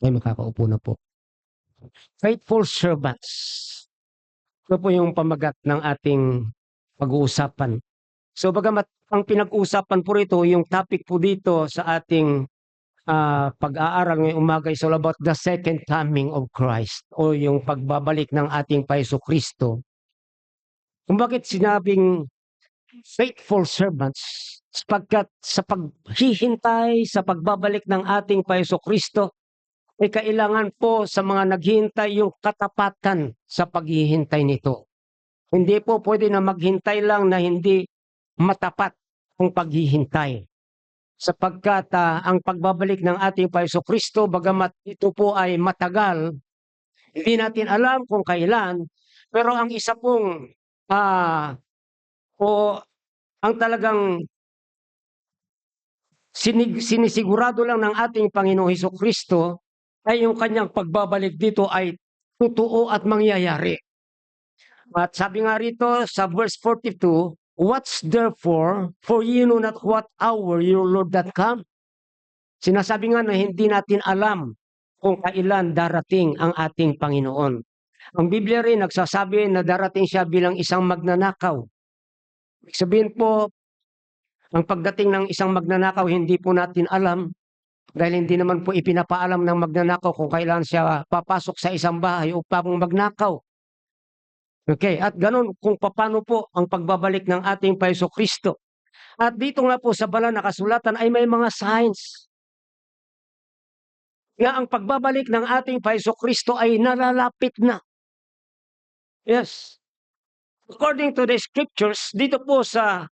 Ay makakaupo na po. Faithful servants. Ito po yung pamagat ng ating pag-uusapan. So bagamat ang pinag-uusapan po rito, yung topic po dito sa ating pag-aaral ngayong umaga is all about the second coming of Christ o yung pagbabalik ng ating Paiso Kristo. Kung bakit sinabing faithful servants? Sapagkat sa paghihintay sa pagbabalik ng ating Paiso Kristo, ay kailangan po sa mga naghihintay yung katapatan sa paghihintay nito. Hindi po pwede na maghintay lang na hindi matapat ang paghihintay. Sapagkat ang pagbabalik ng ating Paiso Kristo, bagamat ito po ay matagal, hindi natin alam kung kailan, pero ang isa pong ang talagang sinisigurado lang ng ating Panginoong Hesukristo ay yung kanyang pagbabalik dito ay totoo at mangyayari. At sabi nga rito sa verse 42, "Watch therefore, for you know not what hour your Lord that come." Sinasabi nga na hindi natin alam kung kailan darating ang ating Panginoon. Ang Biblia rin nagsasabi na darating siya bilang isang magnanakaw. Ibig sabihin po, ang pagdating ng isang magnanakaw hindi po natin alam dahil hindi naman po ipinapaalam ng magnanakaw kung kailan siya papasok sa isang bahay upang magnakaw. Okay, at ganun kung paano po ang pagbabalik ng ating Paiso Kristo. At dito nga po sa banal na kasulatan ay may mga signs na ang pagbabalik ng ating Paiso Kristo ay nalalapit na. Yes. According to the scriptures, dito po sa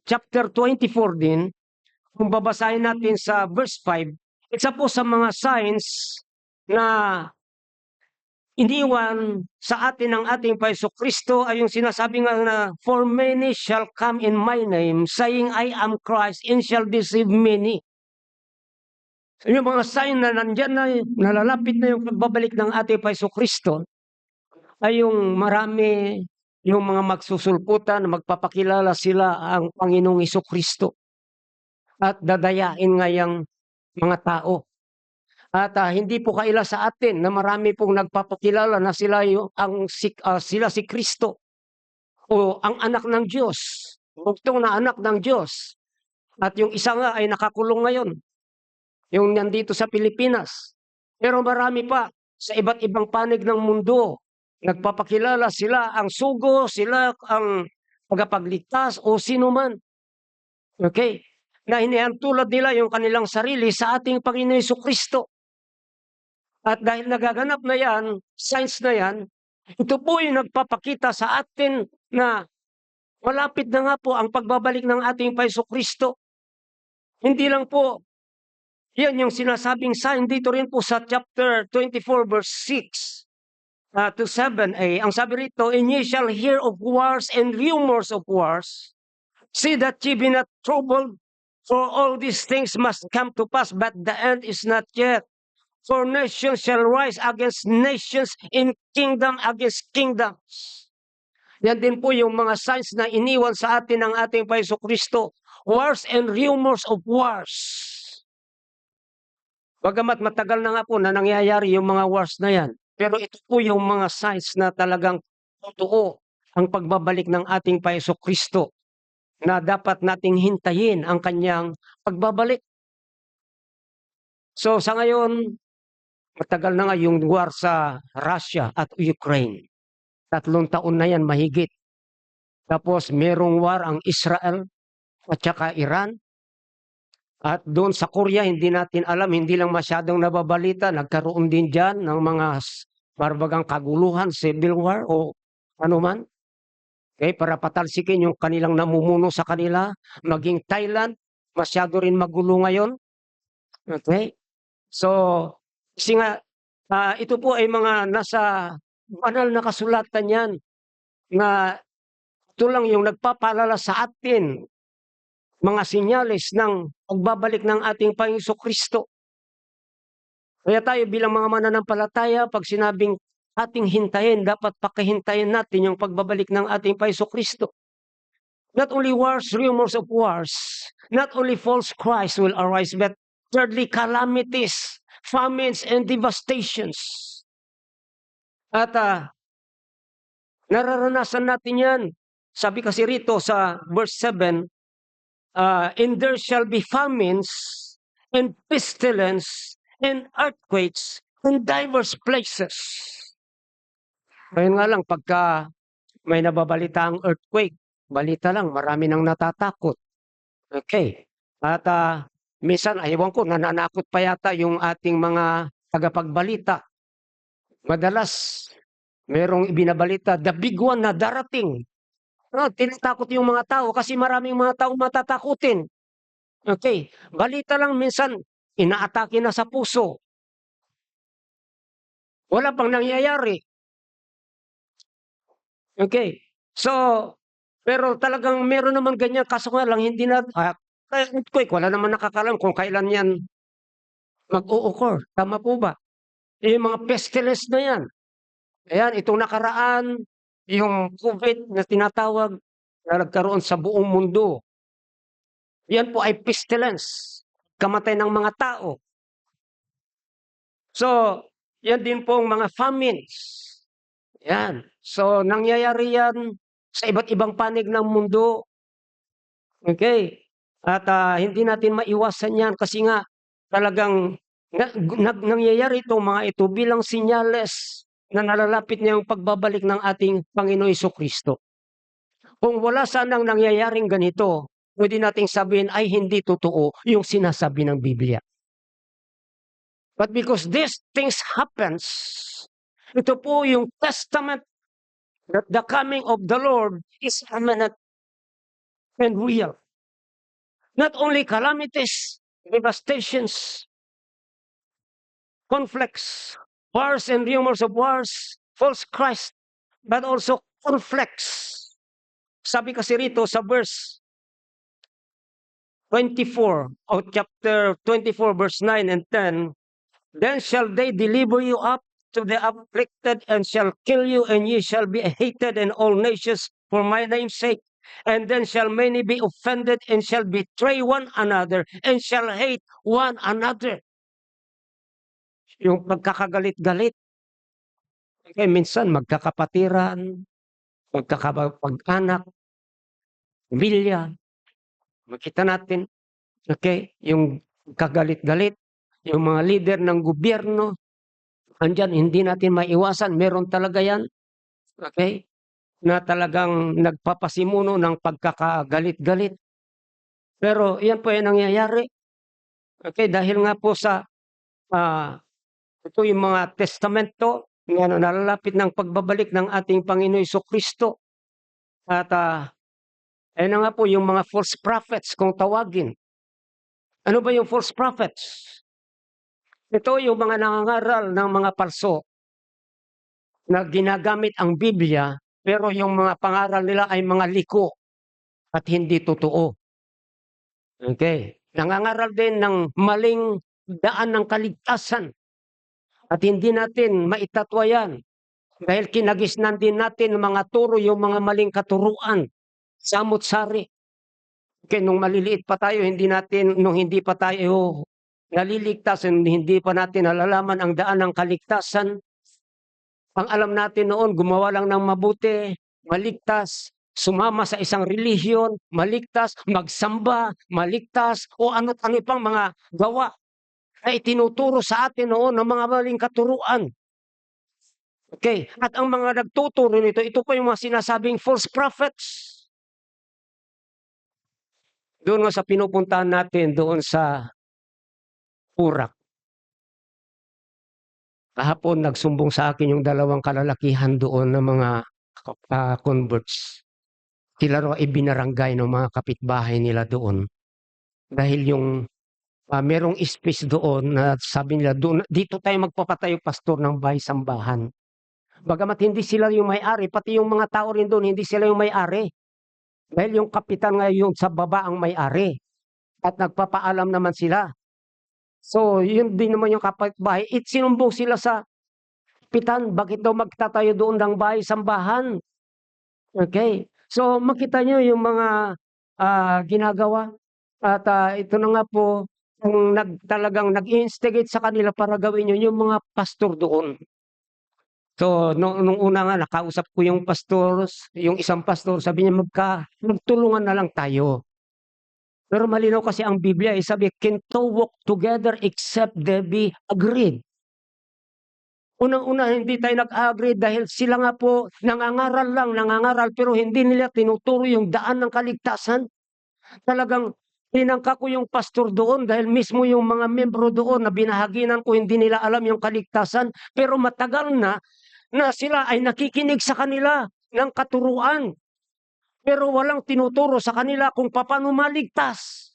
chapter 24 din, kung babasahin natin sa verse 5, isa po sa mga signs na iniwan sa atin ng ating Paiso Kristo ay yung sinasabi nga na, "For many shall come in my name, saying, I am Christ, and shall deceive many." So, yung mga sign na nandyan na, nalalapit na yung pagbabalik ng ating Paiso Kristo, ay yung marami, yung mga magsusulputan, magpapakilala sila ang Panginoong Hesukristo. At dadayain nga yung mga tao. At hindi po kaila sa atin na marami pong nagpapakilala na sila sila si Kristo o ang anak ng Diyos, bugtong na anak ng Diyos. At yung isa nga ay nakakulong ngayon, yung nandito sa Pilipinas. Pero marami pa sa iba't ibang panig ng mundo, nagpapakilala sila ang sugo, sila ang tagapagligtas o sino man. Okay? Na hinihantulad nila yung kanilang sarili sa ating Panginoon Hesukristo. At dahil nagaganap na yan, signs na yan, ito po yung nagpapakita sa atin na malapit na nga po ang pagbabalik ng ating Paiso Kristo. Hindi lang po, yan yung sinasabing sign dito rin po sa chapter 24 verse 6 to 7a. Ang sabi rito, "And ye shall hear of wars and rumors of wars. See that ye be not troubled, for all these things must come to pass, but the end is not yet. For nations shall rise against nations, and kingdom against kingdoms." Yan din po yung mga signs na iniwan sa atin ng ating Paiso Kristo. Wars and rumors of wars. Bagamat matagal na nga po na nangyayari yung mga wars na yan. Pero ito po yung mga signs na talagang totoo ang pagbabalik ng ating Paiso Kristo na dapat nating hintayin ang kanyang pagbabalik. So sa ngayon, matagal na nga yung war sa Russia at Ukraine. 3 taon na yan mahigit. Tapos merong war ang Israel at saka Iran. At doon sa Korea, hindi natin alam, hindi lang masyadong nababalita. Nagkaroon din dyan ng mga barbagang kaguluhan, civil war o ano man. Okay, para patalsikin yung kanilang namumuno sa kanila. Maging Thailand, masyado rin magulo ngayon. Okay? So, kasi nga, ito po ay mga nasa banal na kasulatan yan na ito lang yung nagpapaalala sa atin mga sinyales ng pagbabalik ng ating Panginoong Kristo. Kaya tayo bilang mga mananampalataya, pag sinabing ating hintayin, dapat pakahintayin natin yung pagbabalik ng ating Panginoong Kristo. Not only wars, rumors of wars, not only false Christ will arise, but thirdly, calamities, famines and devastations. At nararanasan natin yan. Sabi kasi rito sa verse 7, and there shall be famines and pestilence and earthquakes in diverse places. Ngayon nga lang, pagka may nababalita ang earthquake, balita lang, marami nang natatakot. Okay. At minsan, ewan ko, nananakot pa yata yung ating mga tagapagbalita. Madalas, merong ibinabalita, the big one na darating. Tinatakot yung mga tao kasi maraming mga tao matatakutin. Okay. Balita lang minsan, inaatake na sa puso. Wala pang nangyayari. Okay. So, pero talagang meron naman ganyan, kaso nga lang hindi na, earthquake, wala naman nakakalam kung kailan yan mag-o-occur. Tama po ba? Yung mga pestilence na yan. Ayan, itong nakaraan, yung COVID na tinatawag na nagkaroon sa buong mundo. Yan po ay pestilence. Kamatay ng mga tao. So, yan din pong mga famines. Yan. So, nangyayari yan sa iba't ibang panig ng mundo. Okay. At hindi natin maiwasan yan kasi nga talagang nangyayari itong mga ito bilang sinyales na nalalapit na yung pagbabalik ng ating Panginoon Jesucristo. Kung wala sanang nangyayaring ganito, pwede nating sabihin ay hindi totoo yung sinasabi ng Biblia. But because these things happens, ito po yung testament that the coming of the Lord is imminent and real. Not only calamities, devastations, conflicts, wars and rumors of wars, false Christ, but also conflicts. Sabi kasi rito sa verse 24 of chapter 24 verse 9 and 10, then shall they deliver you up to the afflicted and shall kill you, and ye shall be hated in all nations for my name's sake. And then shall many be offended and shall betray one another and shall hate one another. Yung pagkakagalit-galit. Okay, minsan magkakapatiran, magkakapag-anak, pamilya. Makita natin, okay, yung kagalit-galit, yung mga leader ng gobyerno, andyan, hindi natin maiwasan, meron talaga yan, okay, na talagang nagpapasimuno ng pagkakagalit-galit. Pero yan po yung nangyayari. Okay, dahil nga po sa ito yung mga testamento na nalalapit ng pagbabalik ng ating Panginoon Jesucristo. At ayun na nga po yung mga false prophets kung tawagin. Ano ba yung false prophets? Ito yung mga nangangaral ng mga palso na ginagamit ang Biblia, pero yung mga pangaral nila ay mga liko at hindi totoo. Okay. Nangangaral din ng maling daan ng kaligtasan at hindi natin maitatwa yan dahil kinagisnan din natin mga turo, yung mga maling katuruan, samot-sari. Okay, nung maliliit pa tayo, nung hindi pa tayo naliligtas, hindi pa natin nalalaman ang daan ng kaligtasan. Ang alam natin noon, gumawa lang ng mabuti, maligtas, sumama sa isang relihiyon, maligtas, magsamba, maligtas, o ano't ano pang mga gawa ay tinuturo sa atin noon ng mga maling katuruan. Okay, at ang mga nagtuturo nito, ito po yung mga sinasabing false prophets. Doon nga sa pinupuntahan natin doon sa Purak. Kahapon nagsumbong sa akin yung dalawang kalalakihan doon ng mga converts. Sila raw ibinarangay ng mga kapitbahay nila doon. Dahil yung merong space doon na sabi nila, dito tayo magpapatayo pastor ng bahay-sambahan. Bagamat hindi sila yung may-ari, pati yung mga tao rin doon, hindi sila yung may-ari. Dahil yung kapitan ngayon sa baba ang may-ari. At nagpapaalam naman sila. So, yun din naman yung kapitbahay. Sinumbong sila sa kapitan, bakit daw magtatayo doon ng bahay-sambahan? Okay. So, makita nyo yung mga ginagawa. At ito na nga po, ang talagang nag-instigate sa kanila para gawin yun, yung mga pastor doon. So, nung una nga nakausap ko yung pastors, yung isang pastor, sabi niya magtulungan na lang tayo. Pero malinaw kasi ang Biblia, sabi, can two walk together except they be agreed. Unang-una, hindi tayo nag-agree dahil sila nga po nangangaral pero hindi nila tinuturo yung daan ng kaligtasan. Talagang tinangka ko yung pastor doon dahil mismo yung mga membro doon na binahaginan ko hindi nila alam yung kaligtasan. Pero matagal na sila ay nakikinig sa kanila ng katuruan. Pero walang tinuturo sa kanila kung paano maligtas.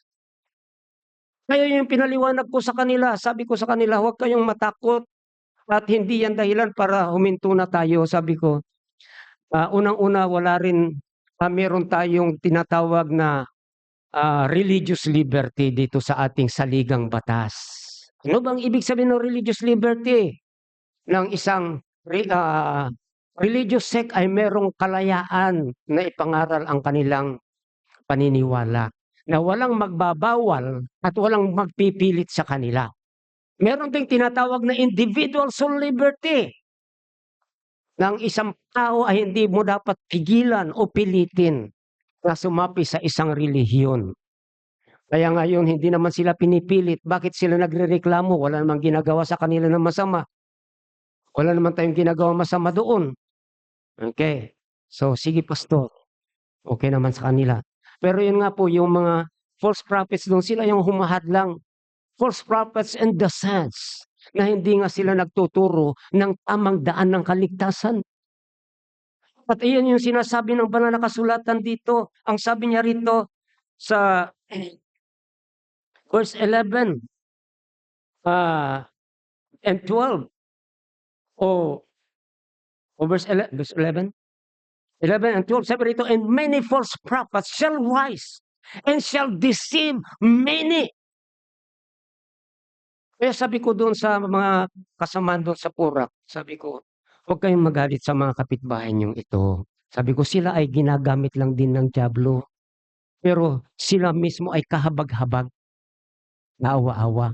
Kaya yung pinaliwanag ko sa kanila, sabi ko sa kanila, huwag kayong matakot. At hindi yan dahilan para huminto na tayo, sabi ko. Unang-una, meron tayong tinatawag na religious liberty dito sa ating saligang batas. Ano bang ibig sabihin ng religious liberty? Ng isang religious sect ay merong kalayaan na ipangaral ang kanilang paniniwala. Na walang magbabawal at walang magpipilit sa kanila. Meron ding tinatawag na individual soul liberty. Ng isang tao ay hindi mo dapat pigilan o pilitin na sumapi sa isang relihiyon. Kaya ngayon hindi naman sila pinipilit. Bakit sila nagrereklamo? Wala namang ginagawa sa kanila na masama. Wala naman tayong ginagawa masama doon. Okay. So sige pastor. Okay naman sa kanila. Pero yun nga po yung mga false prophets doon, sila yung humahadlang. False prophets in the sense na hindi nga sila nagtuturo ng tamang daan ng kaligtasan. At iyan yung sinasabi ng banal na kasulatan dito. Ang sabi niya rito sa verse 11 and 12. O verse 11? 11 and 12, sabi rito, and many false prophets shall rise and shall deceive many. Kaya sabi ko doon sa mga kasamaan doon sa Purak, sabi ko, huwag kayong magalit sa mga kapitbahay niyong ito. Sabi ko, sila ay ginagamit lang din ng dyablo. Pero sila mismo ay kahabag-habag, naawa-awa.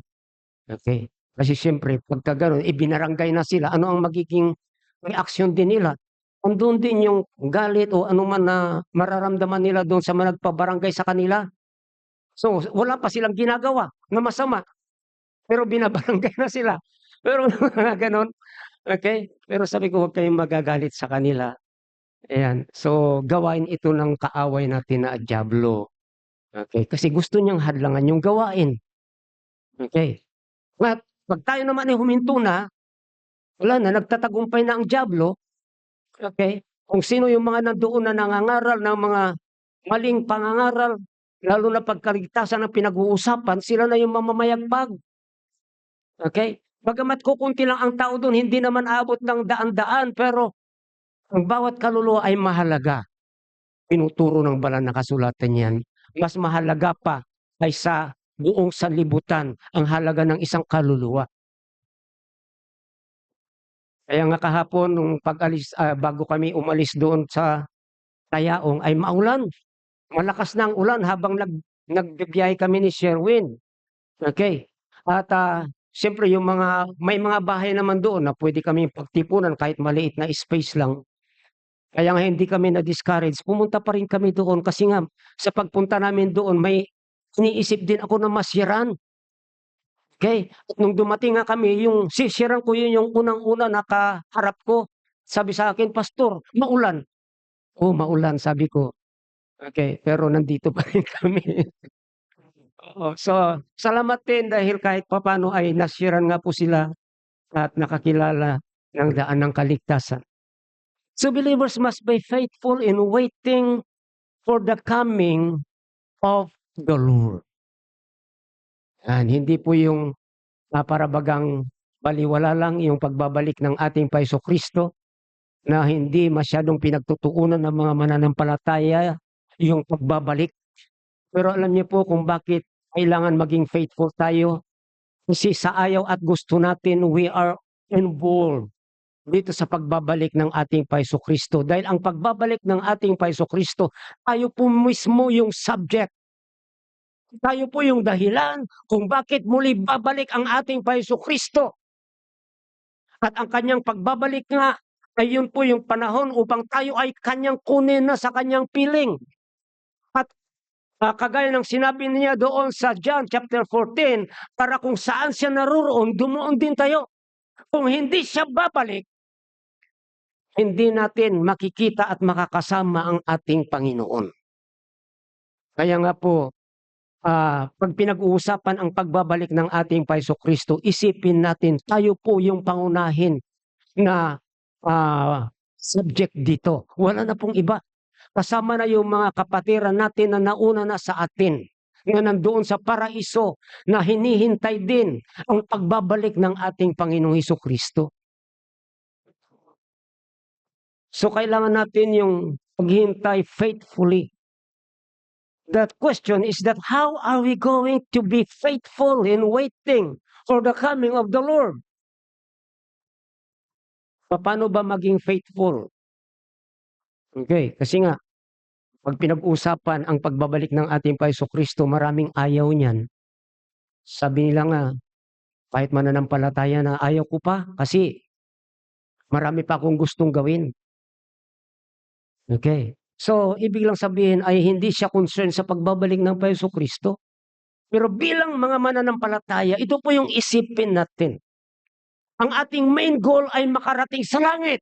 Okay? Kasi siyempre, pagka gano'n, ibinaranggay na sila, ano ang magiging reaksyon din nila? Andun din yung galit o anuman na mararamdaman nila doon sa mga nagpabarangay sa kanila. So, wala pa silang ginagawa na masama. Pero binabarangay na sila. Pero mga gano'n, okay? Pero sabi ko, huwag kayong magagalit sa kanila. Ayan. So, gawain ito ng kaaway natin na dyablo. Okay? Kasi gusto niyang hadlangan yung gawain. Okay? At pag tayo naman ay huminto na, wala na, nagtatagumpay na ang dyablo. Okay? Kung sino yung mga nandoon na nangangaral ng mga maling pangangaral, lalo na pagkaligtasan ng pinag-uusapan, sila na yung mamamayagpag. Okay? Bagamat kukunti lang ang tao doon, hindi naman aabot ng daan-daan, pero ang bawat kaluluwa ay mahalaga. Pinuturo ng banal na kasulatan yan. Mas mahalaga pa kaysa buong sanlibutan ang halaga ng isang kaluluwa. Kaya nga kahapon, nung bago kami umalis doon sa Tayaong, ay maulan. Malakas na ang ulan habang nagbibiyahe kami ni Sherwin. Okay? At siyempre may mga bahay naman doon na pwede kami pagtipunan kahit maliit na space lang. Kaya nga hindi kami na-discourage. Pumunta pa rin kami doon kasi nga sa pagpunta namin doon may iniisip din ako na masyaran. Okay? At nung dumating nga kami, yung sisyaran ko yun yung unang-una nakaharap ko. Sabi sa akin, Pastor, maulan. Oh, maulan, sabi ko. Okay, pero nandito pa rin kami. Oo, so salamat din dahil kahit papaano ay nasyaran nga po sila at nakakilala ng daan ng kaligtasan. So believers must be faithful in waiting for the coming of the Lord. Yan, hindi po yung para bagang baliwala lang yung pagbabalik ng ating Paiso-Kristo na hindi masyadong pinagtutuunan ng mga mananampalataya yung pagbabalik. Pero alam niyo po kung bakit kailangan maging faithful tayo? Kasi sa ayaw at gusto natin, we are involved dito sa pagbabalik ng ating Paiso-Kristo. Dahil ang pagbabalik ng ating Paiso-Kristo, tayo po mismo yung subject. Tayo po yung dahilan kung bakit muli babalik ang ating Jesucristo. At ang kanyang pagbabalik nga ay yun po yung panahon upang tayo ay kanyang kunin na sa kanyang piling. At kagaya ng sinabi niya doon sa John chapter 14, para kung saan siya naroon, dumuon din tayo. Kung hindi siya babalik, hindi natin makikita at makakasama ang ating Panginoon. Kaya nga po, pag pinag-uusapan ang pagbabalik ng ating Jesucristo, isipin natin tayo po yung pangunahin na subject dito. Wala na pong iba. Kasama na yung mga kapatiran natin na nauna na sa atin, na nandoon sa paraiso, na hinihintay din ang pagbabalik ng ating Panginoong Jesucristo. So kailangan natin yung paghintay faithfully. The question is that how are we going to be faithful in waiting for the coming of the Lord? Paano ba maging faithful? Okay, kasi nga, pag pinag-usapan ang pagbabalik ng ating Jesucristo, maraming ayaw niyan. Sabi nila nga, kahit mananampalataya na ayaw ko pa kasi marami pa akong gustong gawin. Okay. So, ibig lang sabihin ay hindi siya concerned sa pagbabalik ng Jesucristo. Pero bilang mga mananampalataya, ito po yung isipin natin. Ang ating main goal ay makarating sa langit.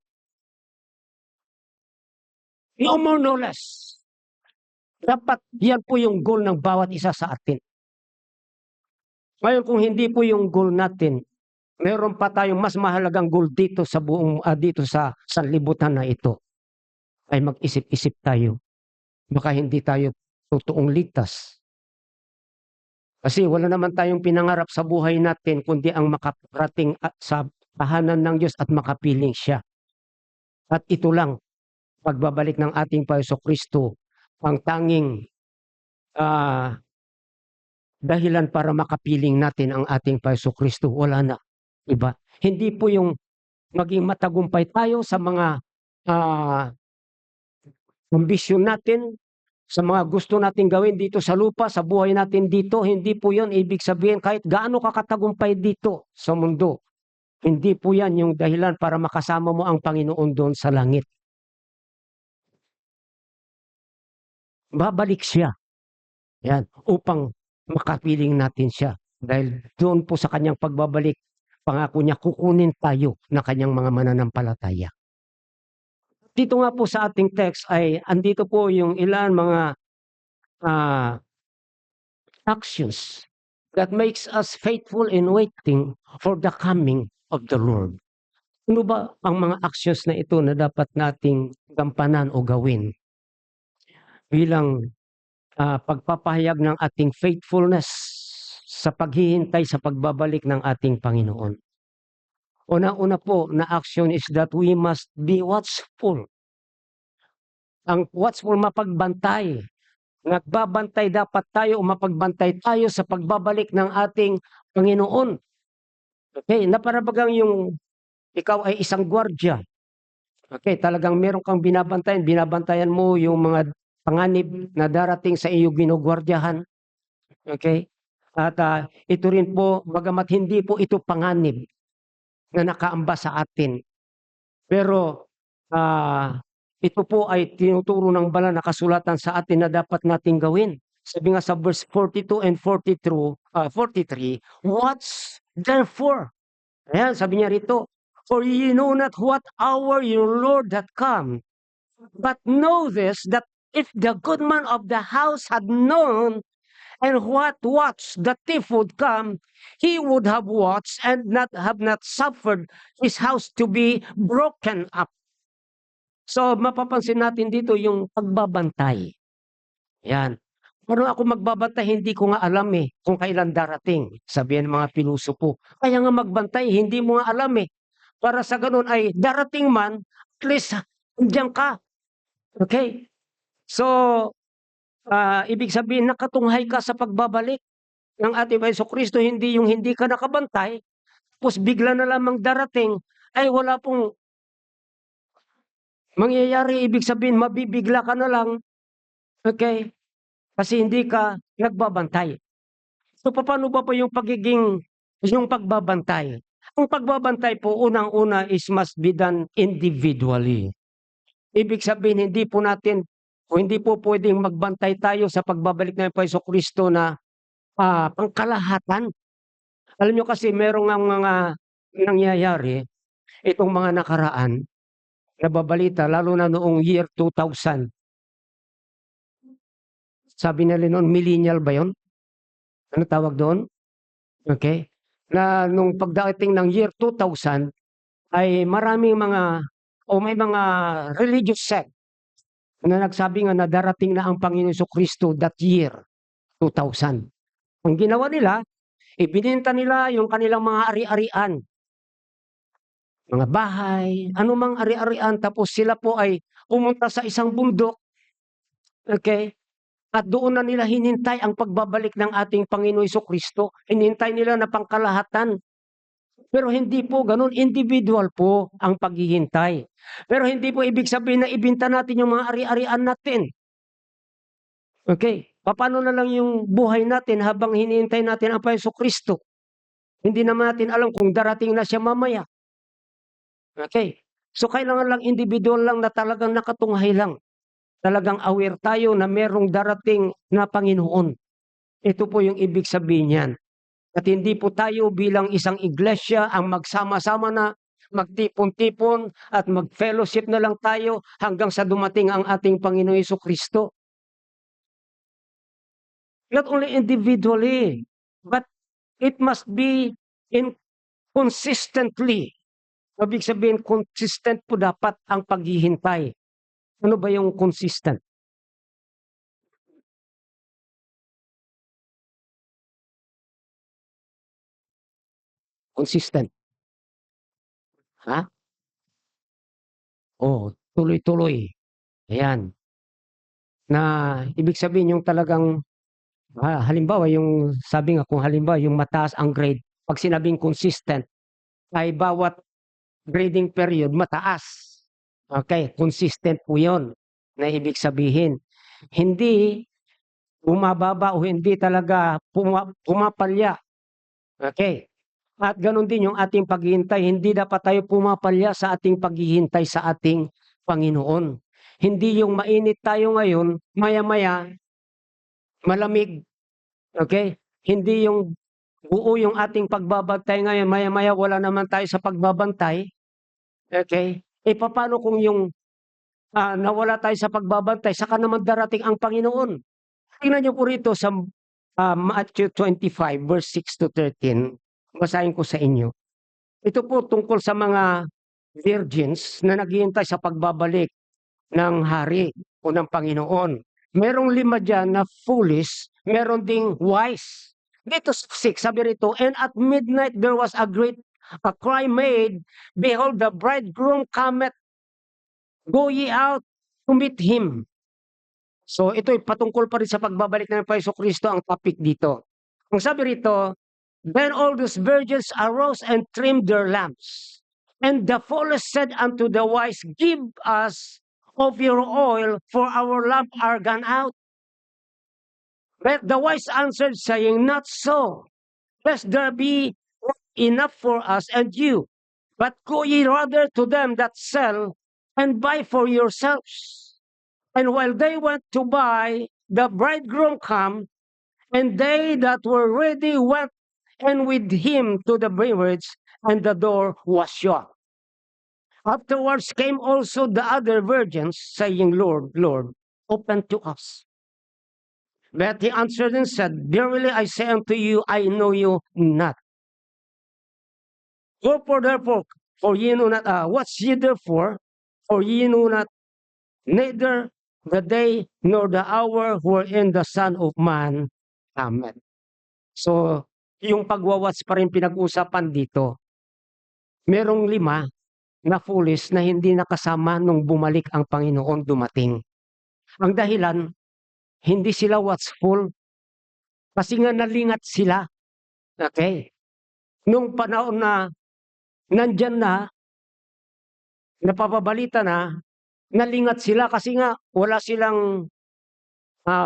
No more, no less. Dapat yan po yung goal ng bawat isa sa atin. Ngayon kung hindi po yung goal natin, meron pa tayong mas mahalagang goal dito sa buong dito sa sanlibutan na ito. Ay mag-isip-isip tayo. Baka hindi tayo totoong ligtas. Kasi wala naman tayong pinangarap sa buhay natin kundi ang makarating sa tahanan ng Diyos at makapiling siya. At ito lang, pagbabalik ng ating Jesucristo, ang tanging dahilan para makapiling natin ang ating Jesucristo. Wala na iba. Hindi po yung maging matagumpay tayo sa mga ambisyon natin, sa mga gusto natin gawin dito sa lupa, sa buhay natin dito. Hindi po yun ibig sabihin kahit gaano ka katagumpay dito sa mundo. Hindi po yan yung dahilan para makasama mo ang Panginoon doon sa langit. Babalik siya. Yan, upang makapiling natin siya. Dahil doon po sa kanyang pagbabalik, pangako niya kukunin tayo ng kanyang mga mananampalataya. Dito nga po sa ating text ay andito po yung ilan mga actions that makes us faithful in waiting for the coming of the Lord. Ano ba ang mga actions na ito na dapat nating gampanan o gawin bilang pagpapahayag ng ating faithfulness sa paghihintay sa pagbabalik ng ating Panginoon? Una-una po na action is that we must be watchful. Ang watchful, mapagbantay. Nagbabantay dapat tayo o mapagbantay tayo sa pagbabalik ng ating Panginoon. Okay, na para bagang yung ikaw ay isang gwardiya. Okay, talagang meron kang binabantayan mo yung mga panganib na darating sa iyo ginugwardiyahan. Okay? At ito rin po, bagamat hindi po ito panganib na nakaamba sa atin. Pero ito po ay tinuturo ng banal na kasulatan sa atin na dapat nating gawin. Sabi nga sa verse 42 and 43, watch therefore. Ayan, sabi niya rito, for ye know not what hour your Lord hath come. But know this, that if the good man of the house had known and what watch the thief would come, he would have watched and have not suffered his house to be broken up. So, mapapansin natin dito yung pagbabantay. Yan. Paano ako magbabantay? Hindi ko nga alam kung kailan darating. Sabihan ng mga pilosopo. Kaya nga magbantay, hindi mo nga alam Para sa ganun ay darating man, at least nandiyan ka. Okay? So, ibig sabihin, nakatunghay ka sa pagbabalik ng ating Jesucristo, hindi yung hindi ka nakabantay, tapos bigla na lamang darating, ay wala pong mangyayari. Ibig sabihin, mabibigla ka na lang. Okay? kasi hindi ka nagbabantay. So paano ba po yung pagbabantay? Ang pagbabantay po unang-una is must be done individually. Ibig sabihin hindi po puwedeng magbantay tayo sa pagbabalik ng Jesucristo na pangkalahatan. Alam niyo kasi merong ngang mga nangyayari itong mga nakaraan, nababalita lalo na noong year 2000. Sabi nila noon millennial ba 'yun? Ano tawag doon? Okay. Na nung pagdating ng year 2000 ay maraming may mga religious sect na nagsabi nga na darating na ang Panginoong Jesucristo that year 2000. Ang ginawa nila, ibininta nila yung kanilang mga ari-arian, mga bahay, anumang ari-arian, tapos sila po ay pumunta sa isang bundok, okay? At doon na nila hinintay ang pagbabalik ng ating Panginoong Jesucristo. Hinintay nila na pangkalahatan. Pero hindi po gano'n, individual po ang paghihintay. Pero hindi po ibig sabihin na ibinta natin yung mga ari-arian natin. Okay, papaano na lang yung buhay natin habang hinihintay natin ang Jesucristo? Hindi naman natin alam kung darating na siya mamaya. Okay, so kailangan lang individual lang na talagang nakatunghay lang. Talagang aware tayo na merong darating na Panginoon. Ito po yung ibig sabihin niyan. At hindi po tayo bilang isang iglesia ang magsama-sama na magtipon-tipon at mag-fellowship na lang tayo hanggang sa dumating ang ating Panginoong Jesucristo. Not only individually, but it must be consistently. Ibig sabihin, consistent po dapat ang paghihintay. Ano ba yung consistent? Consistent. Ha? Oh, tuloy-tuloy. Ayan. Na ibig sabihin yung talagang halimbawa yung sabi nga kung halimbawa yung mataas ang grade, 'pag sinabing consistent ay bawat grading period mataas. Okay, consistent po 'yon na ibig sabihin. Hindi bumababa o hindi talaga pumapalya. Okay. At gano'n din yung ating paghihintay, hindi dapat tayo pumapalya sa ating paghihintay sa ating Panginoon. Hindi yung mainit tayo ngayon, maya-maya malamig, okay? Hindi yung buo yung ating pagbabantay ngayon, maya-maya wala naman tayo sa pagbabantay, okay? Papaano kung yung nawala tayo sa pagbabantay, saka naman darating ang Panginoon? Tingnan niyo po rito sa Matthew 25 verse 6 to 13. Basahin ko sa inyo. Ito po tungkol sa mga virgins na naghihintay sa pagbabalik ng hari o ng Panginoon. Merong 5 diyan na foolish, meron ding wise. Dito 6, sabi rito, and at midnight there was a cry made, behold, the bridegroom cometh, go ye out to meet him. So ito'y patungkol pa rin sa pagbabalik ng Jesucristo ang topic dito. Ang sabi rito, then all those virgins arose and trimmed their lamps. And the foolish said unto the wise, give us of your oil, for our lamp are gone out. But the wise answered, saying, not so, lest there be enough for us and you. But go ye rather to them that sell, and buy for yourselves. And while they went to buy, the bridegroom come, and they that were ready went and with him to the marriage, and the door was shut. Afterwards came also the other virgins, saying, Lord, Lord, open to us. But he answered and said, verily I say unto you, I know you not. Wherefore therefore, for ye know not, what's ye therefore, for ye know not, neither the day nor the hour wherein the Son of Man cometh. So, yung pagwawats pa rin pinag-usapan dito. Merong 5 na foolish na hindi nakasama nung bumalik ang Panginoon dumating. Ang dahilan, hindi sila watchful kasi nga nalingat sila. Okay? Nung panahon na nandyan na, napapabalita na, nalingat sila kasi nga wala silang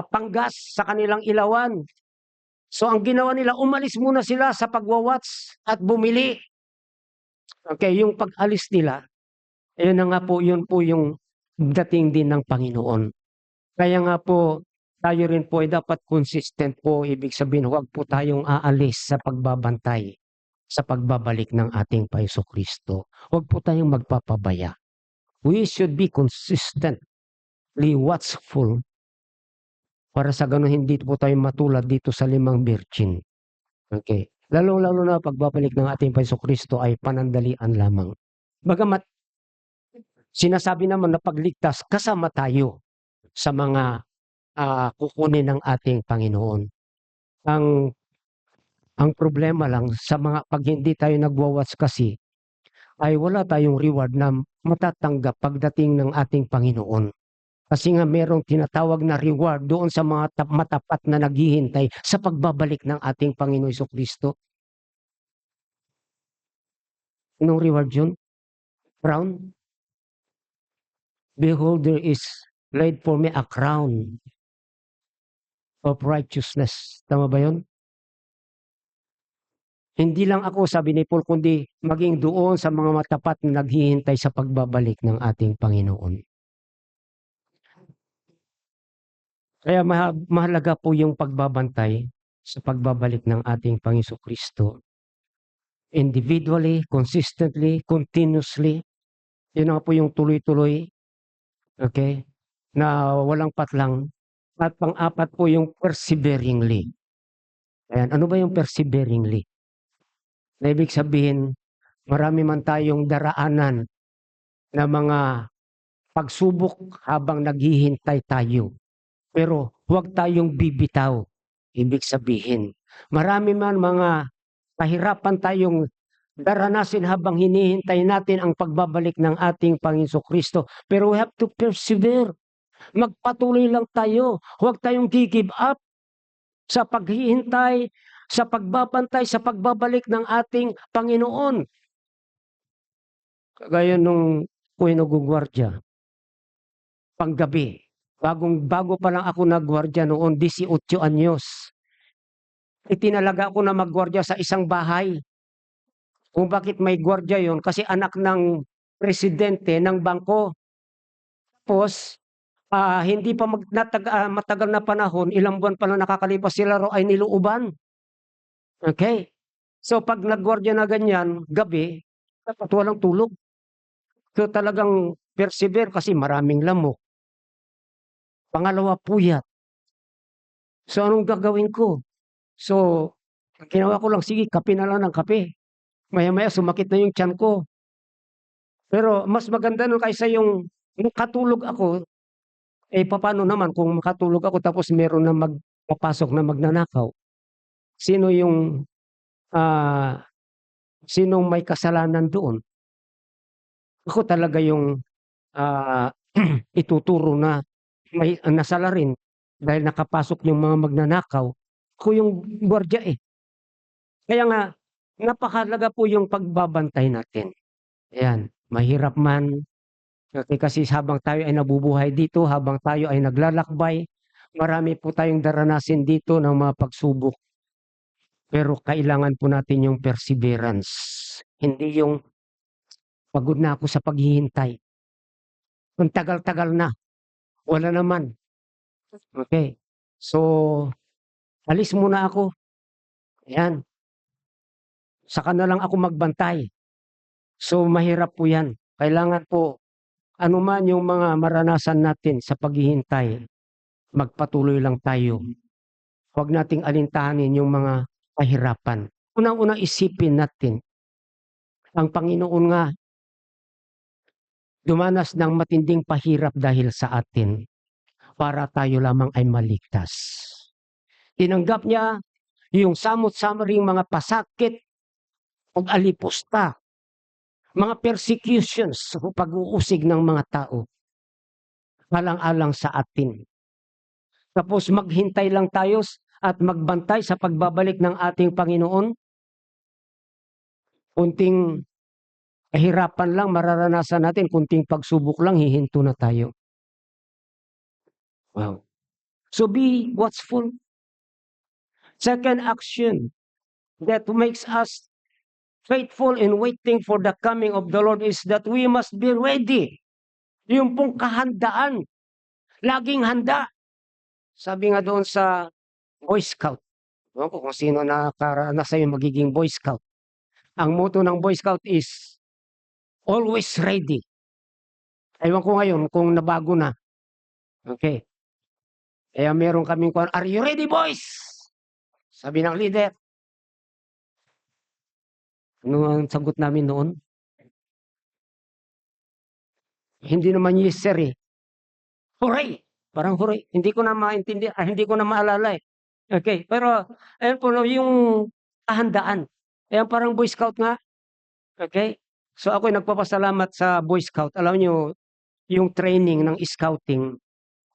panggas sa kanilang ilawan. So ang ginawa nila, umalis muna sila sa pagwa-watch at bumili. Okay, yung pag-alis nila, ayun na nga po, yun po yung dating din ng Panginoon. Kaya nga po, tayo rin po ay dapat consistent po. Ibig sabihin, huwag po tayong aalis sa pagbabantay sa pagbabalik ng ating Paiso-Kristo. Huwag po tayong magpapabaya. We should be consistently watchful para sa ganun hindi po tayo matulad dito sa 5 birgin. Okay. Lalo-lalo na pagbabalik ng ating Paiso-Kristo ay panandalian lamang. Bagamat sinasabi naman na pagligtas, kasama tayo sa mga kukunin ng ating Panginoon. Ang problema lang sa mga pag hindi tayo nagwa-watch kasi ay wala tayong reward na matatanggap pagdating ng ating Panginoon. Kasi nga merong tinatawag na reward doon sa mga matapat na naghihintay sa pagbabalik ng ating Panginoon Jesucristo. Anong reward yun? Crown? Behold, there is laid for me a crown of righteousness. Tama ba yun? Hindi lang ako, sabi ni Paul, kundi maging doon sa mga matapat na naghihintay sa pagbabalik ng ating Panginoon. Kaya mahalaga po yung pagbabantay sa pagbabalik ng ating Panginoon Kristo. Individually, consistently, continuously. Yun nga po yung tuloy-tuloy. Okay? Na walang patlang. At pang-apat po yung perseveringly. Ayan, ano ba yung perseveringly? Na ibig sabihin, marami man tayong daraanan na mga pagsubok habang naghihintay tayo. Pero huwag tayong bibitaw. Ibig sabihin, marami man mga kahirapan tayong daranasin habang hinihintay natin ang pagbabalik ng ating Panginoon Kristo. Pero we have to persevere. Magpatuloy lang tayo. Huwag tayong give up sa paghihintay, sa pagbabantay, sa pagbabalik ng ating Panginoon. Kagaya nung ako'y nagugwardya, panggabi, bago pa lang ako nagwardya noon, 18 anyos. Itinalaga ako na maggwardya sa isang bahay. Kung bakit may gwardya yon, kasi anak ng presidente ng bangko. Tapos, hindi pa matagal na panahon, ilang buwan pa lang nakakalipas, sila ro ay niluuban. Okay? So pag nagwardya na ganyan, gabi, dapat walang tulog. So talagang persevere kasi maraming lamok. Pangalawa, puyat. So anong gagawin ko? So, ginawa ko lang, sige, kape na lang ng kape. Maya-maya sumakit na yung tiyan ko. Pero mas maganda nun kaysa yung katulog ako, paano naman kung makatulog ako tapos meron na magpapasok na magnanakaw? Sinong may kasalanan doon? Ako talaga yung ituturo na may nasala rin dahil nakapasok yung mga magnanakaw. Ako yung gwardiya Kaya nga, napakahalaga po yung pagbabantay natin. Ayan, mahirap man. Kasi habang tayo ay nabubuhay dito, habang tayo ay naglalakbay, marami po tayong daranasin dito ng mga pagsubok. Pero kailangan po natin yung perseverance. Hindi yung pagod na ako sa paghihintay. Ang tagal-tagal na. Wala naman. Okay. So, alis muna ako. Ayan. Saka na lang ako magbantay. So, mahirap po yan. Kailangan po, anuman yung mga maranasan natin sa paghihintay, magpatuloy lang tayo. Huwag nating alintahanin yung mga kahirapan. Unang-unang isipin natin, ang Panginoon nga, dumanas ng matinding pahirap dahil sa atin para tayo lamang ay maligtas. Tinanggap niya yung samot-samaring mga pasakit, pag-alipusta, mga persecutions, pag-uusig ng mga tao, alang-alang sa atin. Tapos maghintay lang tayo at magbantay sa pagbabalik ng ating Panginoon. Kunting kahirapan lang mararanasan natin, kunting pagsubok lang, hihinto na tayo. Wow. So be watchful. Second action that makes us faithful in waiting for the coming of the Lord is that we must be ready. Yung pong kahandaan. Laging handa. Sabi nga doon sa Boy Scout. Ewan ko kung sino nakaranas sa'yo magiging Boy Scout. Ang motto ng Boy Scout is always ready. Ewan ko ngayon kung nabago na. Okay. Kaya meron kaming kung, are you ready, boys? Sabi ng leader. Ano ang sagot namin noon? Hindi naman yes, sir eh. Hooray! Parang hooray. Hindi ko na maintindihan, hindi ko na maalala eh. Okay, pero ayun po no, yung kahandaan. Ayan parang Boy Scout nga. Okay? So ako'y nagpapasalamat sa Boy Scout. Alam niyo, yung training ng scouting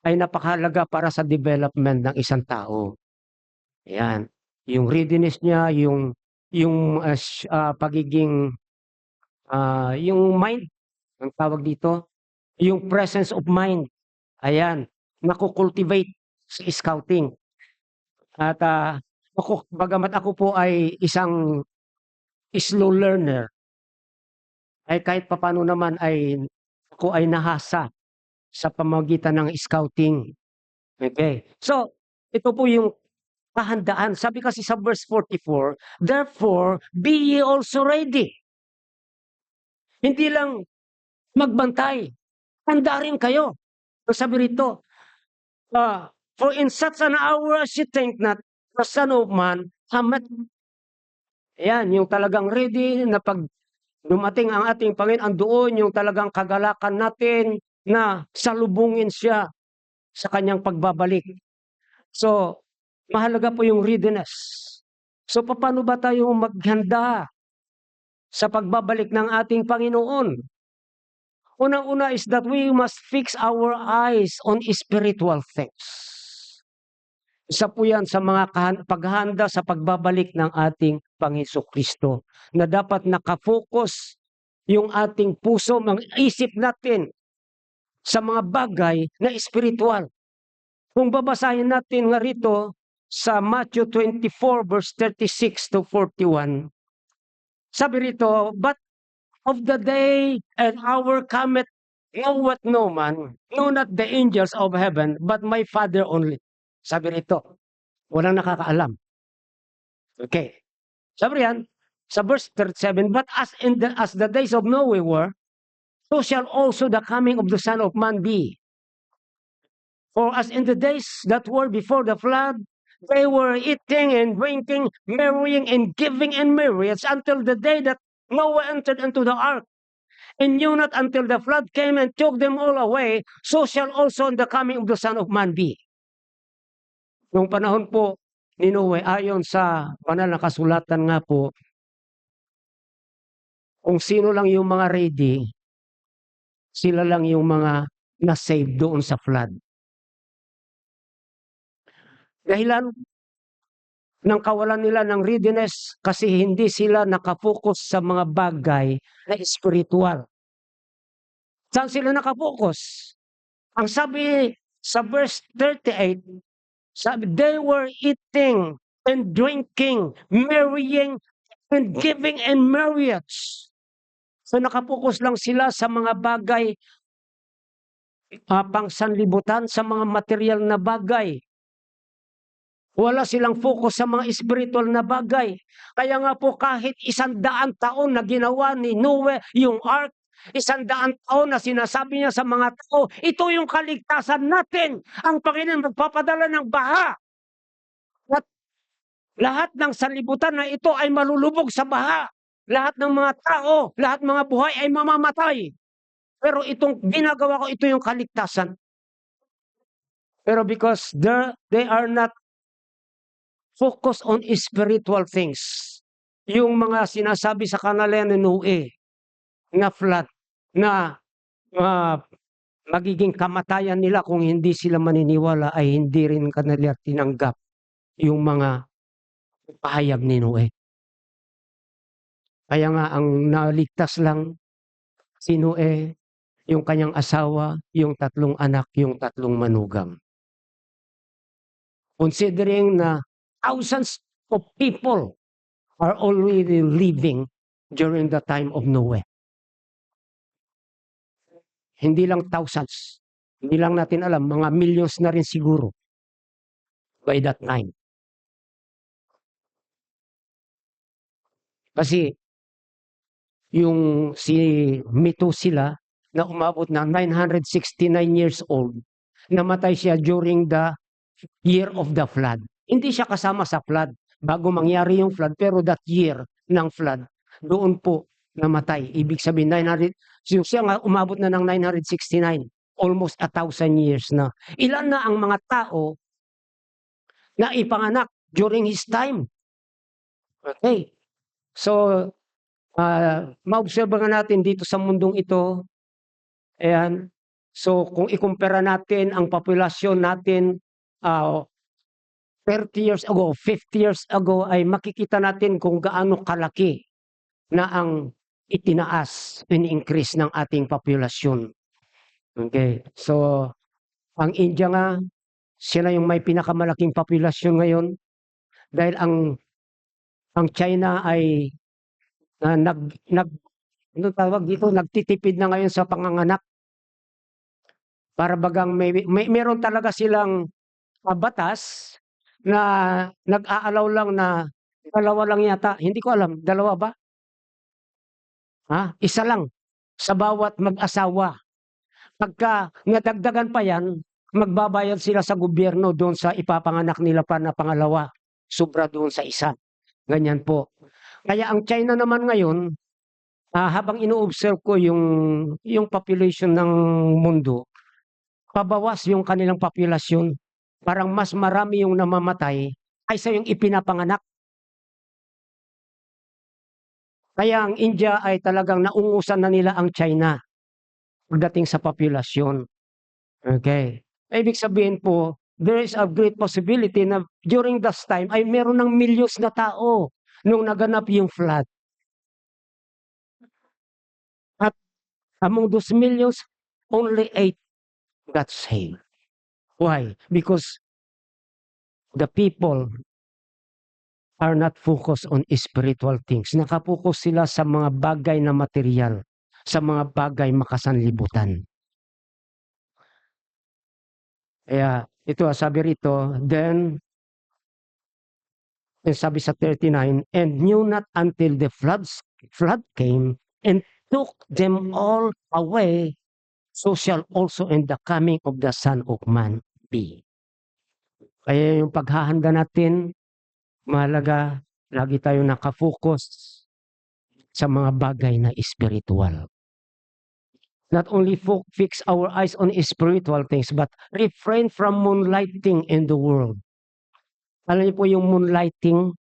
ay napakahalaga para sa development ng isang tao. Ayan. Yung readiness niya, yung pagiging yung mind, ang tawag dito, yung presence of mind. Ayan, nakukultivate sa scouting. At bagamat ako po ay isang slow learner, ay kahit papano naman ay ako ay nahasa sa pamamagitan ng scouting. Okay. So, ito po yung kahandaan. Sabi kasi sa verse 44, therefore, be ye also ready. Hindi lang magbantay. Handa rin kayo. Sabi rito, for in such an hour as you think not, the Son of Man cometh. Ayan, yung talagang ready na pag dumating ang ating Panginoon, doon yung talagang kagalakan natin na salubungin siya sa kanyang pagbabalik. So, mahalaga po yung readiness. So, paano ba tayo maghanda sa pagbabalik ng ating Panginoon? Unang-una is that we must fix our eyes on spiritual things. Isa po yan sa mga paghahanda sa pagbabalik ng ating Panginoon Kristo, na dapat nakafocus yung ating puso, ang isip natin sa mga bagay na spiritual. Kung babasahin natin nga rito sa Matthew 24 verse 36 to 41, sabi rito, but of the day and hour cometh knoweth no man, no not the angels of heaven, but my Father only. Sabi rito, walang nakakaalam. Okay. Sabi riyan, sa verse 37, but as the days of Noah were, so shall also the coming of the Son of Man be. For as in the days that were before the flood, they were eating and drinking, marrying and giving in marriage until the day that Noah entered into the ark, and knew not until the flood came and took them all away, so shall also the coming of the Son of Man be. Noong panahon po ni Noe, ayon sa banal na kasulatan nga po, kung sino lang yung mga ready, sila lang yung mga na-save doon sa flood. Dahilan ng kawalan nila ng readiness kasi hindi sila nakafocus sa mga bagay na spiritual. Saan sila nakafocus? Ang sabi sa verse 38, sabi, they were eating and drinking, marrying and giving in marriage. So nakapokus lang sila sa mga bagay pangsanlibutan, sa mga material na bagay. Wala silang focus sa mga spiritual na bagay. Kaya nga po kahit 100 taon na ginawa ni Noe yung ark, 100 taon na sinasabi niya sa mga tao, ito yung kaligtasan natin. Ang Panginoon magpapadala ng baha. At lahat ng sanlibutan na ito ay malulubog sa baha. Lahat ng mga tao, lahat mga buhay ay mamamatay. Pero itong ginagawa ko, ito yung kaligtasan. Pero because they are not focused on spiritual things, yung mga sinasabi sa kanila ni Noe, na flood, na magiging kamatayan nila kung hindi sila maniniwala, ay hindi rin kanila tinanggap yung mga pahayag ni Noe. Kaya nga ang naligtas lang si Noe, yung kanyang asawa, yung 3 anak, yung 3 manugang. considering na thousands of people are already living during the time of Noah. Hindi lang thousands, hindi lang natin alam, mga millions na rin siguro by that time. Kasi yung si Methuselah na umabot ng 969 years old, namatay siya during the year of the flood. Hindi siya kasama sa flood bago mangyari yung flood, pero that year ng flood, doon po namatay. Ibig sabihin, siya nga umabot na ng 969, almost 1,000 years na. Ilan na ang mga tao na ipanganak during his time? Okay. So, maobserba nga natin dito sa mundong ito, ayan, so kung ikumpara natin ang populasyon natin 30 years ago, 50 years ago, ay makikita natin kung gaano kalaki na ang itinaas, in-increase ng ating populasyon. Okay, so ang India nga, sila yung may pinakamalaking populasyon ngayon dahil ang China ay ano tawag dito, nagtitipid na ngayon sa panganganak. Para bagang meron talaga silang batas na nag-aalaw lang na 2 lang yata, hindi ko alam, 2 ba? Isa lang sa bawat mag-asawa. Pagka nadagdagan pa yan, magbabayad sila sa gobyerno doon sa ipapanganak nila pa na pangalawa, sobra doon sa isa. Ganyan po. Kaya ang China naman ngayon, habang ino-observe ko yung population ng mundo, pabawas yung kanilang populasyon. Parang mas marami yung namamatay kaysa yung ipinapanganak. Kaya ang India ay talagang naungusan na nila ang China pagdating sa populasyon. Okay. Ibig sabihin po, there is a great possibility na during that time ay meron ng millions na tao nung naganap yung flood. At among those millions, only 8 got saved. Why? Because the people are not focused on spiritual things. Nakapokus sila sa mga bagay na material, sa mga bagay makasanlibutan. Kaya ito, sabi rito, then, sabi sa 39, and knew not until the flood came and took them all away, so shall also in the coming of the Son of Man be. Kaya yung paghahanda natin, mahalaga, lagi tayo nakafocus sa mga bagay na spiritual. Not only fix our eyes on spiritual things, but refrain from moonlighting in the world. Alam niyo po yung moonlighting?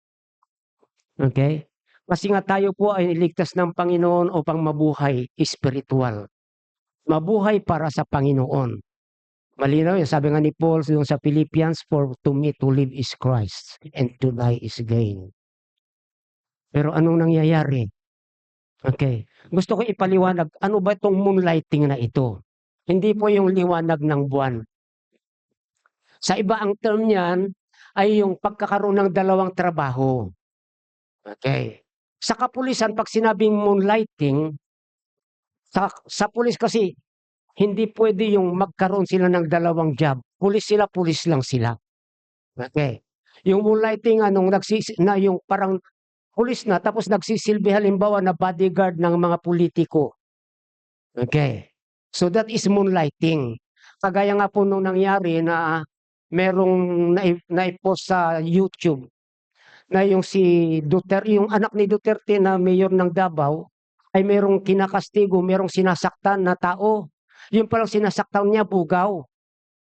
Okay? Kasi nga tayo po ay niligtas ng Panginoon upang mabuhay spiritual. Mabuhay para sa Panginoon. Malinaw yun, sabi nga ni Paul doon sa Philippians, for to me to live is Christ and to die is gain. Pero anong nangyayari? Okay. Gusto ko ipaliwanag, ano ba itong moonlighting na ito? Hindi po yung liwanag ng buwan. Sa iba ang term niyan ay yung pagkakaroon ng 2 trabaho. Okay. Sa kapulisan, pag sinabing moonlighting, sa pulis kasi, hindi pwede yung magkaroon sila ng 2 job. Pulis sila, pulis lang sila. Okay. Yung moonlighting, na yung parang pulis na, tapos nagsisilbi halimbawa na bodyguard ng mga politiko. Okay. So that is moonlighting. Kagaya nga po nung nangyari na merong naipost sa YouTube na yung si Duterte, yung anak ni Duterte na mayor ng Davao, ay merong kinakastigo, merong sinasaktan na tao. Yung palang sinasaktan niya, bugaw.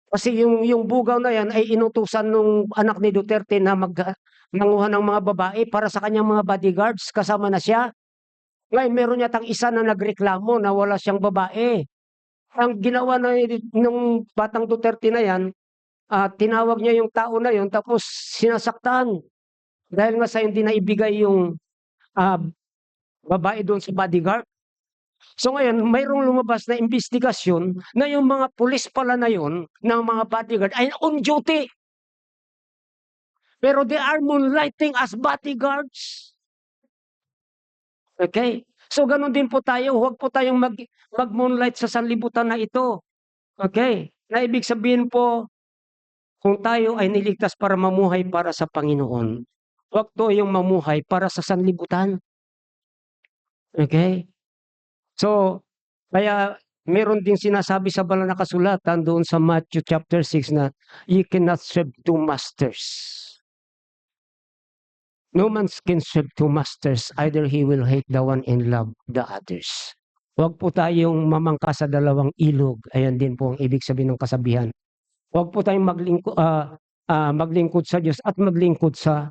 Kasi yung bugaw na yan ay inutusan nung anak ni Duterte na manguha ng mga babae para sa kanyang mga bodyguards, kasama na siya. Ngayon, meron yatang isa na nagreklamo na wala siyang babae. Ang ginawa ng batang Duterte na yan, tinawag niya yung tao na yun, tapos sinasaktan. Dahil nga sa hindi na ibigay yung babae doon sa bodyguard. So ngayon, mayroong lumabas na investigasyon na yung mga pulis pala na yun, ng mga bodyguard, ay on duty. Pero they are moonlighting as bodyguards. Okay? So ganun din po tayo, huwag po tayong mag-moonlight sa sanlibutan na ito. Okay? Na ibig sabihin po, kung tayo ay niligtas para mamuhay para sa Panginoon, huwag tayong mamuhay para sa sanlibutan. Okay? So, kaya meron din sinasabi sa banal na kasulatan doon sa Matthew chapter 6 na you cannot serve two masters. No man can serve two masters, either he will hate the one and love the others. Huwag po tayong mamangka sa dalawang ilog. Ayan din po ang ibig sabihin ng kasabihan. Huwag po tayong maglingkod sa Diyos at maglingkod sa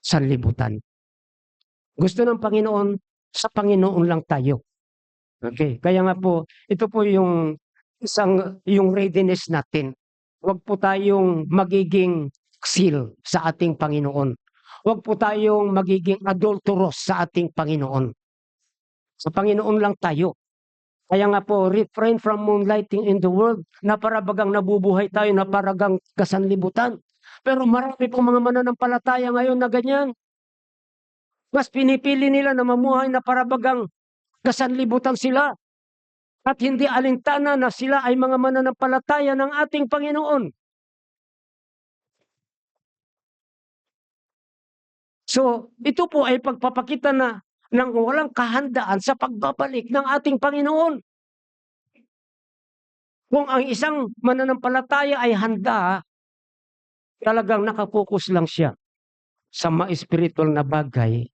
sanlibutan. Gusto ng Panginoon, sa Panginoon lang tayo. Okay, kaya nga po, ito po yung yung readiness natin. Huwag po tayong magiging seal sa ating Panginoon. Huwag po tayong magiging adulterous sa ating Panginoon. Sa Panginoon lang tayo. Kaya nga po, refrain from moonlighting in the world, na parabagang nabubuhay tayo, na paragang kasanlibutan. Pero marami pong mga mananampalataya ngayon na ganyan. Mas pinipili nila na mamuhay na parabagang kasanlibutan sila. At hindi alintana na sila ay mga mananampalataya ng ating Panginoon. So, ito po ay pagpapakita na ng walang kahandaan sa pagbabalik ng ating Panginoon. Kung ang isang mananampalataya ay handa, talagang nakapokus lang siya sa mga spiritual na bagay,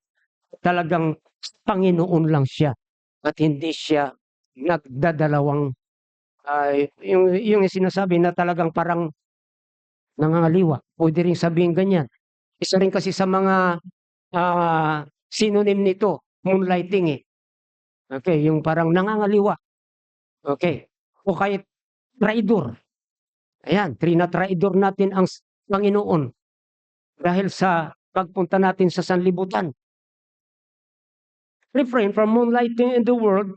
talagang Panginoon lang siya at hindi siya nagdadalawang yung sinasabi na talagang parang nangangaliwa. Pwede rin sabihin ganyan. Isa rin kasi sa mga synonym nito, moonlighting eh. Okay, yung parang nangangaliwa. Okay. O kahit traidor. Ayan, trina-traidor natin ang Panginoon dahil sa pagpunta natin sa sanlibutan. Refrain from moonlighting in the world,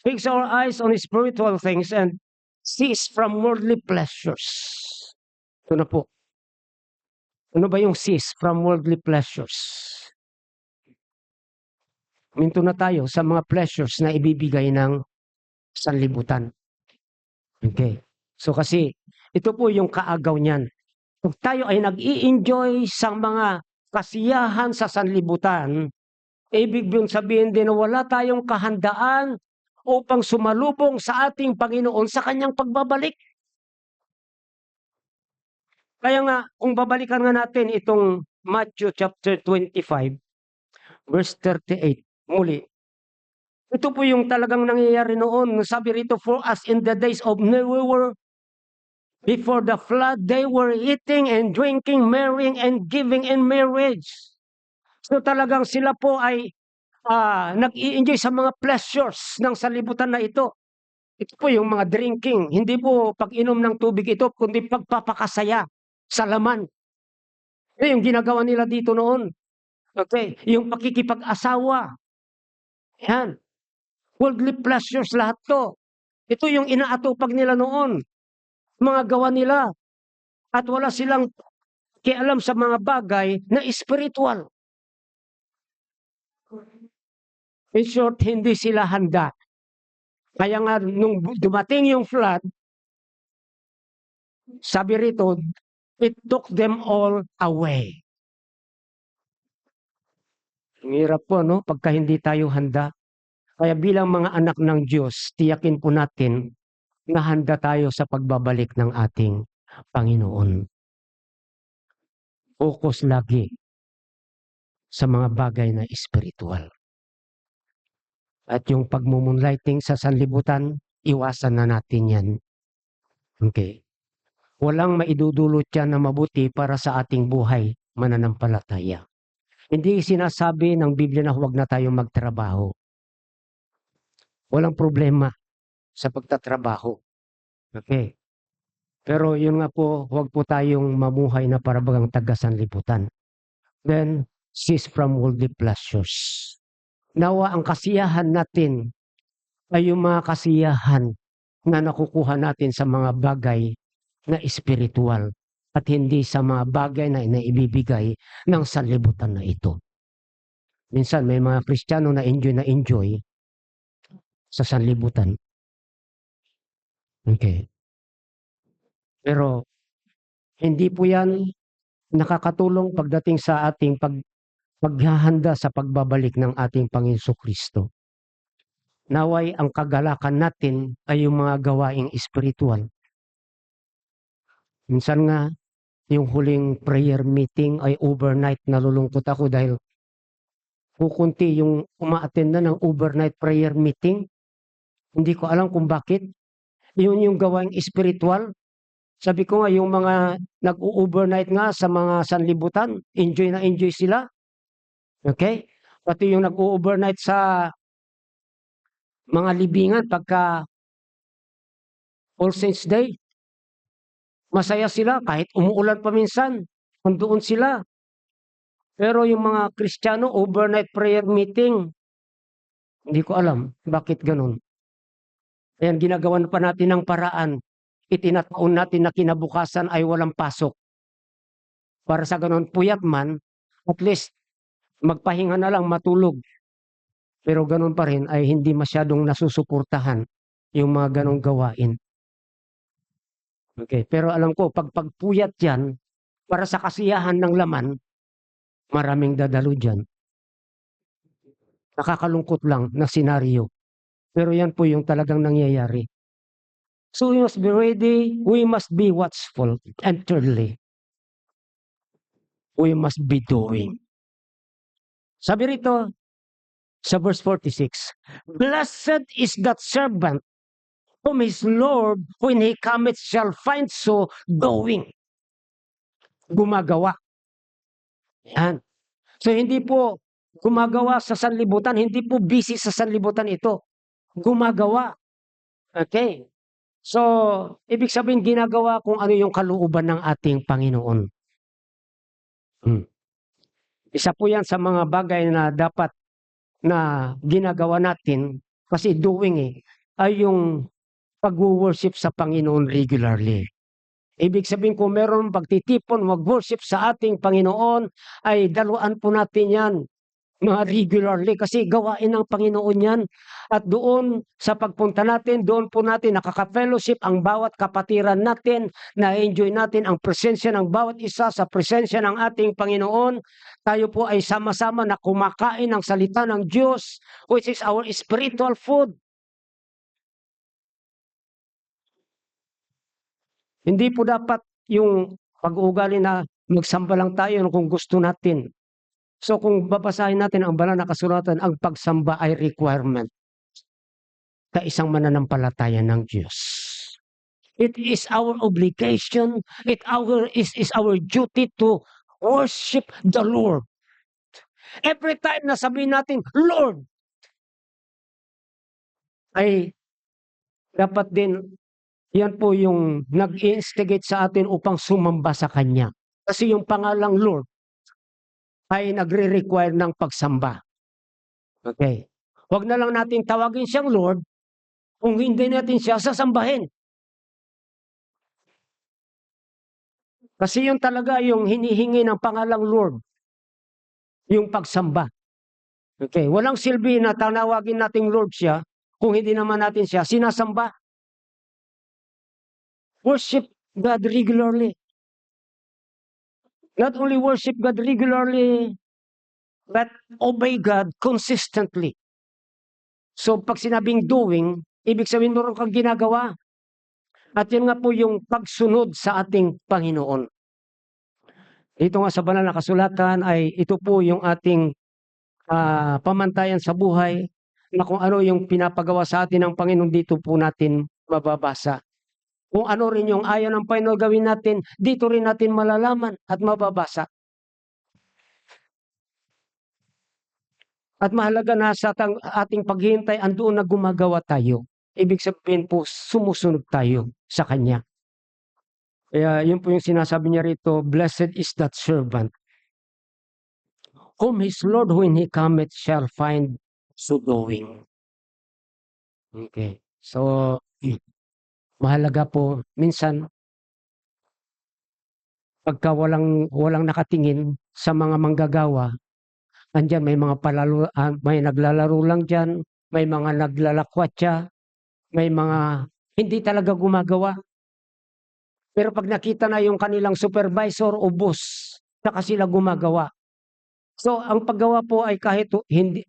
fix our eyes on spiritual things, and cease from worldly pleasures. Ito na po. Ano ba yung cease from worldly pleasures? Minto na tayo sa mga pleasures na ibibigay ng sanlibutan. Okay. So kasi ito po yung kaagaw niyan. Kung tayo ay nag-i-enjoy sa mga kasiyahan sa sanlibutan, ibig sabihin din na wala tayong kahandaan upang sumalubong sa ating Panginoon sa kanyang pagbabalik. Kaya nga, kung babalikan nga natin itong Matthew chapter 25, verse 38, muli. Ito po yung talagang nangyayari noon. Sabi rito, for us in the days of Noah, before the flood, they were eating and drinking, marrying and giving in marriage. So talagang sila po ay nag-i-enjoy sa mga pleasures ng sanlibutan na ito. Ito po yung mga drinking. Hindi po pag-inom ng tubig ito, kundi pagpapakasaya sa laman. Yung ginagawa nila dito noon. Okay, yung pakikipag-asawa. Yan. Worldly pleasures lahat to. Ito yung inaatupag nila noon. Mga gawa nila. At wala silang kialam sa mga bagay na spiritual. In short, hindi sila handa. Kaya nga, nung dumating yung flood, sabi rito, it took them all away. Ang hirap po, no? Pagka hindi tayo handa. Kaya bilang mga anak ng Diyos, tiyakin po natin na handa tayo sa pagbabalik ng ating Panginoon. Focus lagi sa mga bagay na spiritual. At yung pagmumoonlighting sa sanlibutan, iwasan na natin yan. Okay. Walang maidudulot yan na mabuti para sa ating buhay mananampalataya. Hindi sinasabi ng Biblia na huwag na tayong magtrabaho. Walang problema sa pagtatrabaho. Okay. Pero yun nga po, huwag po tayong mamuhay na parabagang taga-sanlibutan. Then, cease from worldly pleasures. Nawa ang kasiyahan natin ay yung mga kasiyahan na nakukuha natin sa mga bagay na espiritual. at hindi sa mga bagay na inaibibigay ng sanlibutan na ito. Minsan may mga Kristiyano na enjoy sa sanlibutan. Okay. Pero hindi po yan nakakatulong pagdating sa ating paghahanda sa pagbabalik ng ating Panginoong Jesucristo. Naway ang kagalakan natin ay yung mga gawaing espiritual. Minsan nga, yung huling prayer meeting ay overnight, nalulungkot ako dahil kukunti yung uma-attend na ng overnight prayer meeting. Hindi ko alam kung bakit. Yun yung gawaing espiritual. Sabi ko nga, yung mga nag-overnight nga sa mga sanlibutan, enjoy na enjoy sila. Okay? Pati yung nag-overnight sa mga libingan pagka All Saints Day, masaya sila kahit umuulan pa minsan. Nandoon sila. Pero yung mga Kristiyano, overnight prayer meeting, hindi ko alam bakit ganun. Ayan, ginagawan pa natin ng paraan. Itinataon natin na kinabukasan ay walang pasok. Para sa ganun, puyat man, at least magpahinga na lang, matulog. Pero ganun pa rin ay hindi masyadong nasusuportahan yung mga ganong gawain. Okay, pero alam ko, pag pagpuyat yan, para sa kasiyahan ng laman, maraming dadalo dyan. Nakakalungkot lang na senaryo. Pero yan po yung talagang nangyayari. So we must be ready, we must be watchful, and thirdly, we must be doing. Sabi rito, sa verse 46, blessed is that servant whom his Lord, when he cometh, shall find so doing. Gumagawa. Yan. So hindi po gumagawa sa sanlibutan, hindi po busy sa sanlibutan ito. Gumagawa. Okay. So, ibig sabihin ginagawa kung ano yung kalooban ng ating Panginoon. Isa po yan sa mga bagay na dapat na ginagawa natin kasi doing ay yung pag-worship sa Panginoon regularly. Ibig sabihin kung meron pagtitipon, mag-worship sa ating Panginoon, ay daluan po natin yan mga regularly kasi gawain ng Panginoon yan. At doon sa pagpunta natin, doon po natin nakaka-fellowship ang bawat kapatiran natin, na-enjoy natin ang presensya ng bawat isa sa presensya ng ating Panginoon. Tayo po ay sama-sama na kumakain ng salita ng Diyos, which is our spiritual food. Hindi po dapat yung pag-uugali na magsamba lang tayo kung gusto natin. So kung babasahin natin ang banal na kasulatan, ang pagsamba ay requirement sa isang mananampalataya ng Diyos. It is our obligation, is our duty to worship the Lord. Every time na sabihin natin, Lord, ay dapat din, yan po yung nag-instigate sa atin upang sumamba sa Kanya. Kasi yung pangalang Lord ay nagre-require ng pagsamba. Okay. Huwag na lang natin tawagin siyang Lord kung hindi natin siya sasambahin. Kasi yun talaga yung hinihingi ng pangalang Lord. Yung pagsamba. Okay. Walang silbi na tanawagin nating Lord siya kung hindi naman natin siya sinasamba. Worship God regularly. Not only worship God regularly, but obey God consistently. So pag sinabing doing, ibig sabihin meron kang ginagawa. At yan nga po yung pagsunod sa ating Panginoon. Ito nga sa banal na kasulatan ay ito po yung ating pamantayan sa buhay na kung ano yung pinapagawa sa atin ng Panginoon, dito po natin mababasa. Kung ano rin yung ayaw ng Panginoon gawin natin, dito rin natin malalaman at mababasa. At mahalaga na sa ating paghihintay, andoon na gumagawa tayo. Ibig sabihin po, sumusunod tayo sa Kanya. Kaya yun po yung sinasabi niya rito, blessed is that servant whom his Lord when he cometh shall find so doing. Okay. So, mahalaga po, minsan, pagka walang nakatingin sa mga manggagawa, andiyan may naglalaro lang diyan, may mga naglalakwatsa, may mga hindi talaga gumagawa. Pero 'pag nakita na yung kanilang supervisor o boss, saka sila gumagawa. So, ang paggawa po ay kahit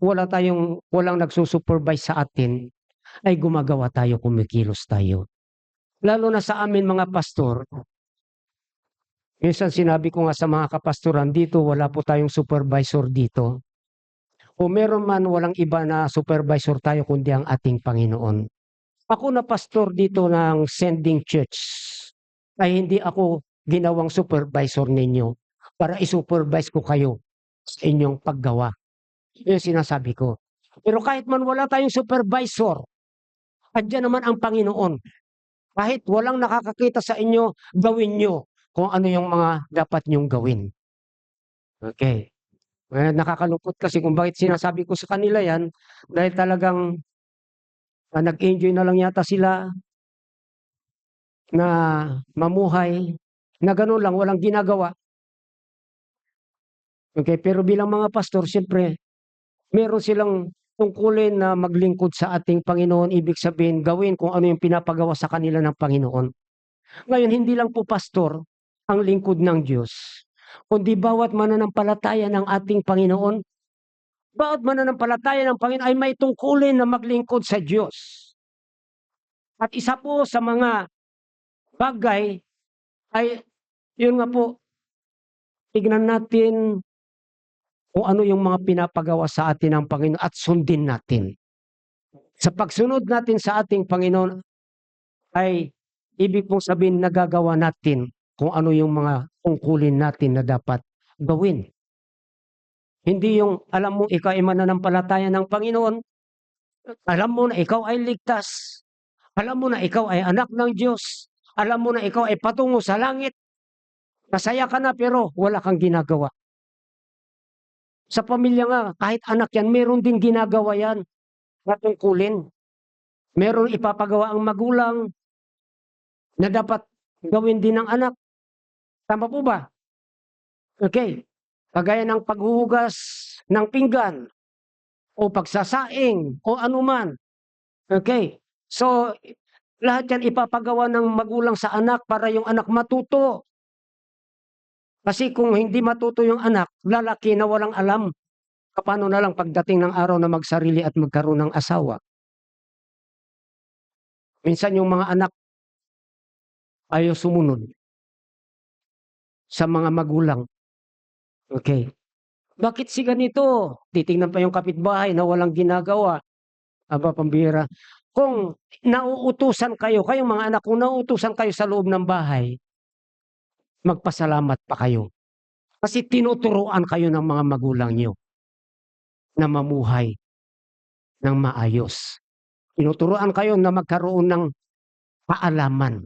walang nagsu-supervise sa atin, ay gumagawa tayo, kumikilos tayo. Lalo na sa amin mga pastor, minsan sinabi ko nga sa mga kapastoran dito, wala po tayong supervisor dito. O meron man, walang iba na supervisor tayo kundi ang ating Panginoon. Ako na pastor dito ng Sending Church, ay hindi ako ginawang supervisor ninyo para isupervise ko kayo sa inyong paggawa. Yun yung sinasabi ko. Pero kahit man wala tayong supervisor, andiyan naman ang Panginoon. Kahit walang nakakakita sa inyo, gawin nyo kung ano yung mga dapat nyong gawin. Okay. Nakakalungkot kasi kung bakit sinasabi ko sa kanila yan, dahil talagang nag-enjoy na lang yata sila na mamuhay, na gano'n lang, walang ginagawa. Okay, pero bilang mga pastor, siyempre, meron silang tungkulin na maglingkod sa ating Panginoon. Ibig sabihin, gawin kung ano yung pinapagawa sa kanila ng Panginoon. Ngayon, hindi lang po pastor ang lingkod ng Diyos, kundi bawat mananampalataya ng ating Panginoon, bawat mananampalataya ng Panginoon ay may tungkulin na maglingkod sa Diyos. At isa po sa mga bagay ay, yun nga po, tignan natin kung ano yung mga pinapagawa sa atin ng Panginoon at sundin natin. Sa pagsunod natin sa ating Panginoon ay ibig pong sabihin nagagawa natin kung ano yung mga tungkulin natin na dapat gawin. Hindi yung alam mo ikaw ay mananampalataya ng Panginoon, alam mo na ikaw ay ligtas, alam mo na ikaw ay anak ng Diyos, alam mo na ikaw ay patungo sa langit, masaya ka na pero wala kang ginagawa. Sa pamilya nga, kahit anak yan, meron din ginagawa yan na tungkulin. Meron ipapagawa ang magulang na dapat gawin din ng anak. Tama po ba? Okay. Kagaya ng paghuhugas ng pinggan o pagsasaing o anuman. Okay. So, lahat yan ipapagawa ng magulang sa anak para yung anak matuto. Kasi kung hindi matuto yung anak, lalaki na walang alam. Paano na lang pagdating ng araw na magsarili at magkaroon ng asawa? Minsan yung mga anak ayaw sumunod sa mga magulang. Okay. Bakit si ganito? Titingnan pa yung kapitbahay na walang ginagawa. Aba, pambira. Kung nauutusan kayo, kayong mga anak, kung nauutusan kayo sa loob ng bahay, magpasalamat pa kayo. Kasi tinuturuan kayo ng mga magulang nyo na mamuhay ng maayos. Tinuturuan kayo na magkaroon ng kaalaman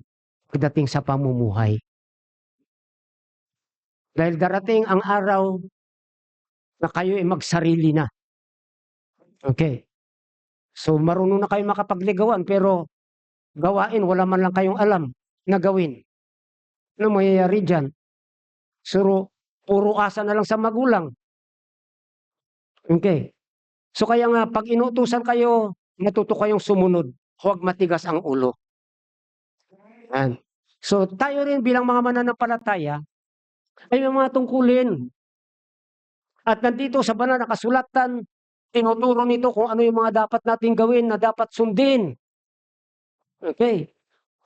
pagdating sa pamumuhay. Dahil darating ang araw na kayo ay magsarili na. Okay. So marunong na kayo makapagligawan pero gawain wala man lang kayong alam na gawin. Ano mangyayari dyan? Puro asa na lang sa magulang. Okay. So kaya nga pag inutusan kayo, matuto kayong sumunod. Huwag matigas ang ulo. Yan. So tayo rin bilang mga mananampalataya ay may mga tungkulin. At nandito sa banal na kasulatan, tinuturo nito kung ano yung mga dapat nating gawin na dapat sundin. Okay.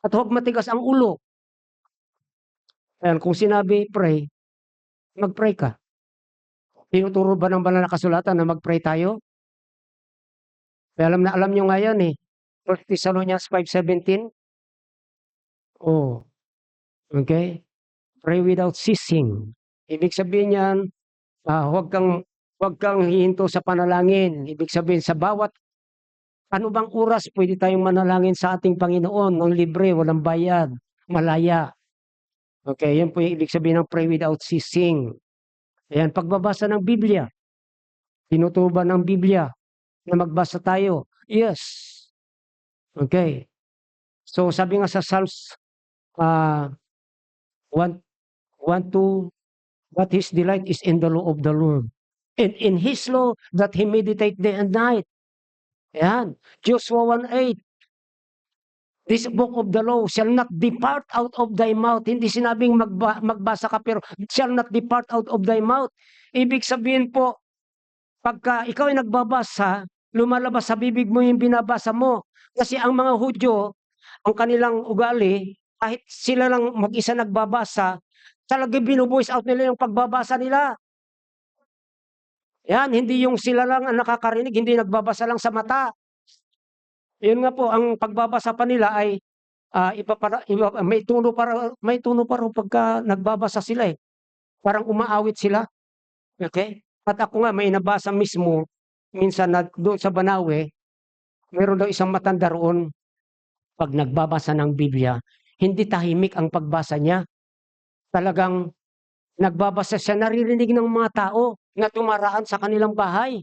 At huwag matigas ang ulo. Ayan, kung sinabi pray, mag-pray ka. Tinuturo ba ng banal na kasulatan na mag-pray tayo? Kaya alam nyo nga yan eh. 1 Thessalonians 5:17. Oh, okay? Pray without ceasing. Ibig sabihin yan, huwag kang hihinto sa panalangin. Ibig sabihin sa bawat ano bang oras pwede tayong manalangin sa ating Panginoon ng libre, walang bayad, malaya. Okay, yan po yung ibig sabihin ng pray without ceasing. Ayan, pagbabasa ng Biblia. Tinuturo ba ng Biblia na magbasa tayo? Yes. Okay. So sabi nga sa Psalms 1 But his delight is in the law of the Lord. And in his law that he meditate day and night. Yan. Joshua 1:8. This book of the law shall not depart out of thy mouth. Hindi sinabing magbasa ka pero shall not depart out of thy mouth. Ibig sabihin po, pagka ikaw ay nagbabasa, lumalabas sa bibig mo yung binabasa mo. Kasi ang mga Hudyo, ang kanilang ugali, kahit sila lang mag-isa nagbabasa, talagang binu-voice out nila yung pagbabasa nila. Yan, hindi yung sila lang ang nakakarinig, hindi nagbabasa lang sa mata. Yun nga po, ang pagbabasa pa nila ay may tono pa raw pagka nagbabasa sila eh. Parang umaawit sila. Okay? At ako nga may nabasa mismo, minsan doon sa Banawe, meron daw isang matanda roon, pag nagbabasa ng Biblia, hindi tahimik ang pagbasa niya. Talagang nagbabasa siya, naririnig ng mga tao na tumaraan sa kanilang bahay.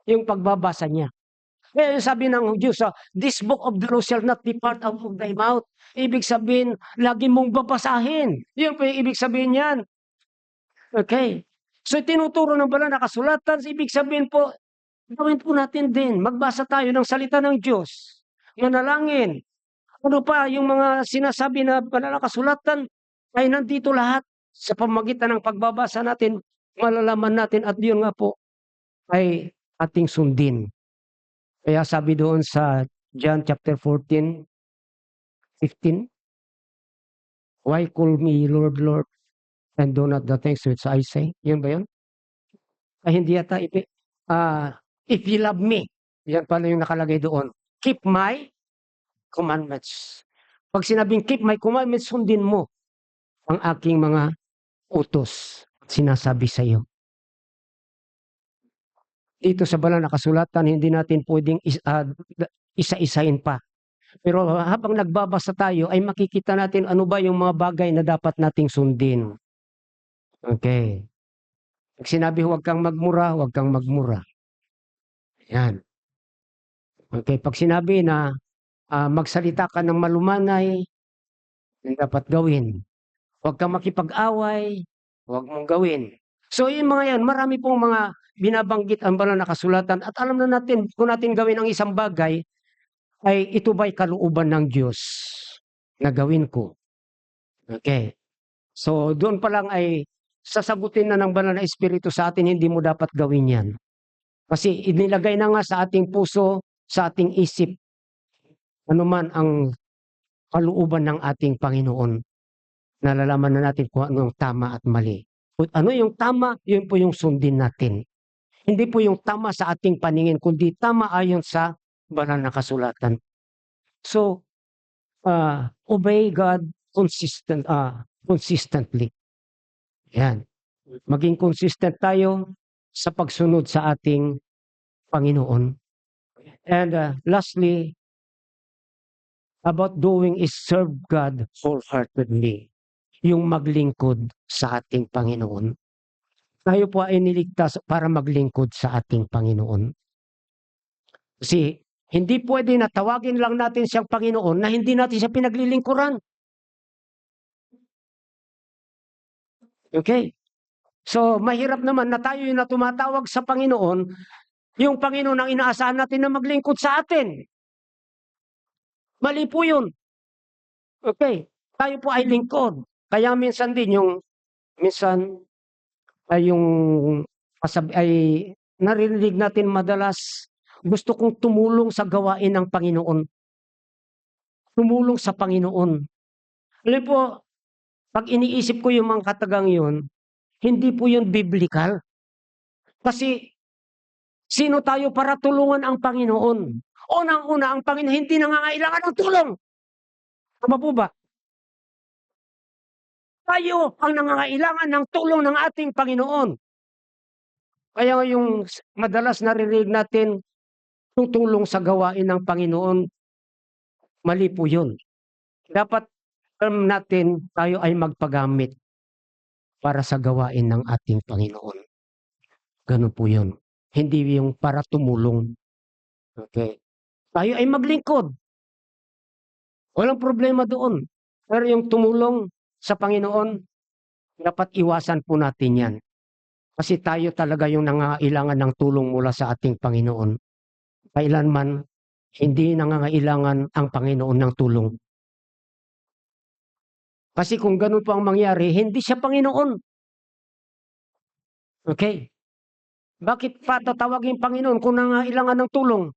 Yung pagbabasa niya. Eh, sabi ng Diyos, this book of the law shall not depart out of thy mouth. Ibig sabihin, lagi mong babasahin. Yun po yung ibig sabihin yan. Okay. So, tinuturo ng banal na kasulatan. Ibig sabihin po, gawin po natin din. Magbasa tayo ng salita ng Diyos. Manalangin. Ano pa, yung mga sinasabi na banal na kasulatan, ay nandito lahat. Sa pamagitan ng pagbabasa natin, malalaman natin at yun nga po, ay ating sundin. Kaya sabi doon sa John chapter 14, 15, why call me Lord, Lord, and do not the things which I say? Yun ba yun? Ay hindi yata, if you love me, yan pala yung nakalagay doon, keep my commandments. Pag sinabing keep my commandments, sundin mo ang aking mga utos sinasabi sa iyo. Dito sa banal na kasulatan, hindi natin pwedeng isa-isahin pa. Pero habang nagbabasa tayo, ay makikita natin ano ba yung mga bagay na dapat nating sundin. Okay. Pag sinabi huwag kang magmura, huwag kang magmura. Yan. Okay. Pag sinabi na magsalita ka ng malumanay, yung dapat gawin. Huwag kang makipag-away, huwag mong gawin. So yung mga yan, marami pong mga binabanggit ang banal na kasulatan at alam na natin kung natin gawin ang isang bagay, ay ito ba'y kalooban ng Diyos na gawin ko. Okay. So doon pa lang ay sasagutin na ng banal na Espiritu sa atin, hindi mo dapat gawin yan. Kasi inilagay na nga sa ating puso, sa ating isip, ano man ang kalooban ng ating Panginoon. Nalalaman na natin kung ano yung tama at mali. Kung ano yung tama, yun po yung sundin natin. Hindi po yung tama sa ating paningin, kundi tama ayon sa banal na kasulatan. So, obey God consistently. Yan. Maging consistent tayo sa pagsunod sa ating Panginoon. And lastly, about doing is serve God wholeheartedly. Yung maglingkod sa ating Panginoon. Tayo po ay niligtas para maglingkod sa ating Panginoon. Kasi hindi pwede na tawagin lang natin siyang Panginoon na hindi natin siya pinaglilingkuran. Okay? So, mahirap naman na tayo yung na tumatawag sa Panginoon, yung Panginoon ang inaasahan natin na maglingkod sa atin. Mali po yun. Okay? Tayo po ay lingkod. Kaya minsan din ay naririnig natin madalas, gusto kong tumulong sa gawain ng Panginoon. Tumulong sa Panginoon. Alam po, pag iniisip ko yung mga katagang yun, hindi po yun biblical. Kasi, sino tayo para tulungan ang Panginoon? Unang-una, ang Panginoon hindi nangangailangan ng tulong. Tama po ba? Tayo ang nangangailangan ng tulong ng ating Panginoon. Kaya yung madalas naririnig natin, tutulong sa gawain ng Panginoon, mali po yun. Dapat alam natin, tayo ay magpagamit para sa gawain ng ating Panginoon. Ganun po yun. Hindi yung para tumulong. Okay. Tayo ay maglingkod. Walang problema doon. Pero yung tumulong sa Panginoon, Dapat iwasan po natin yan. Kasi tayo talaga yung nangangailangan ng tulong mula sa ating Panginoon. Kailanman, hindi nangangailangan ang Panginoon ng tulong. Kasi kung ganun po ang mangyari, hindi siya Panginoon. Okay? Bakit pa tatawagin Panginoon kung nangangailangan ng tulong?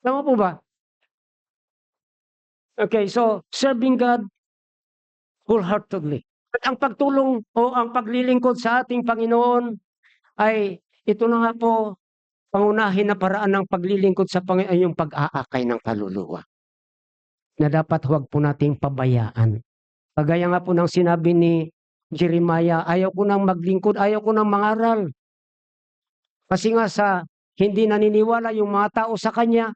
Tama po ba? Okay, so serving God wholeheartedly. At ang pagtulong o ang paglilingkod sa ating Panginoon ay ito na nga po, pangunahin na paraan ng paglilingkod sa Panginoon ay yung pag-aakay ng kaluluwa. Na dapat huwag po nating pabayaan. Kagaya nga po ng sinabi ni Jeremiah, ayaw ko nang maglingkod, ayaw ko nang mangaral. Kasi nga sa hindi naniniwala yung mga tao sa kanya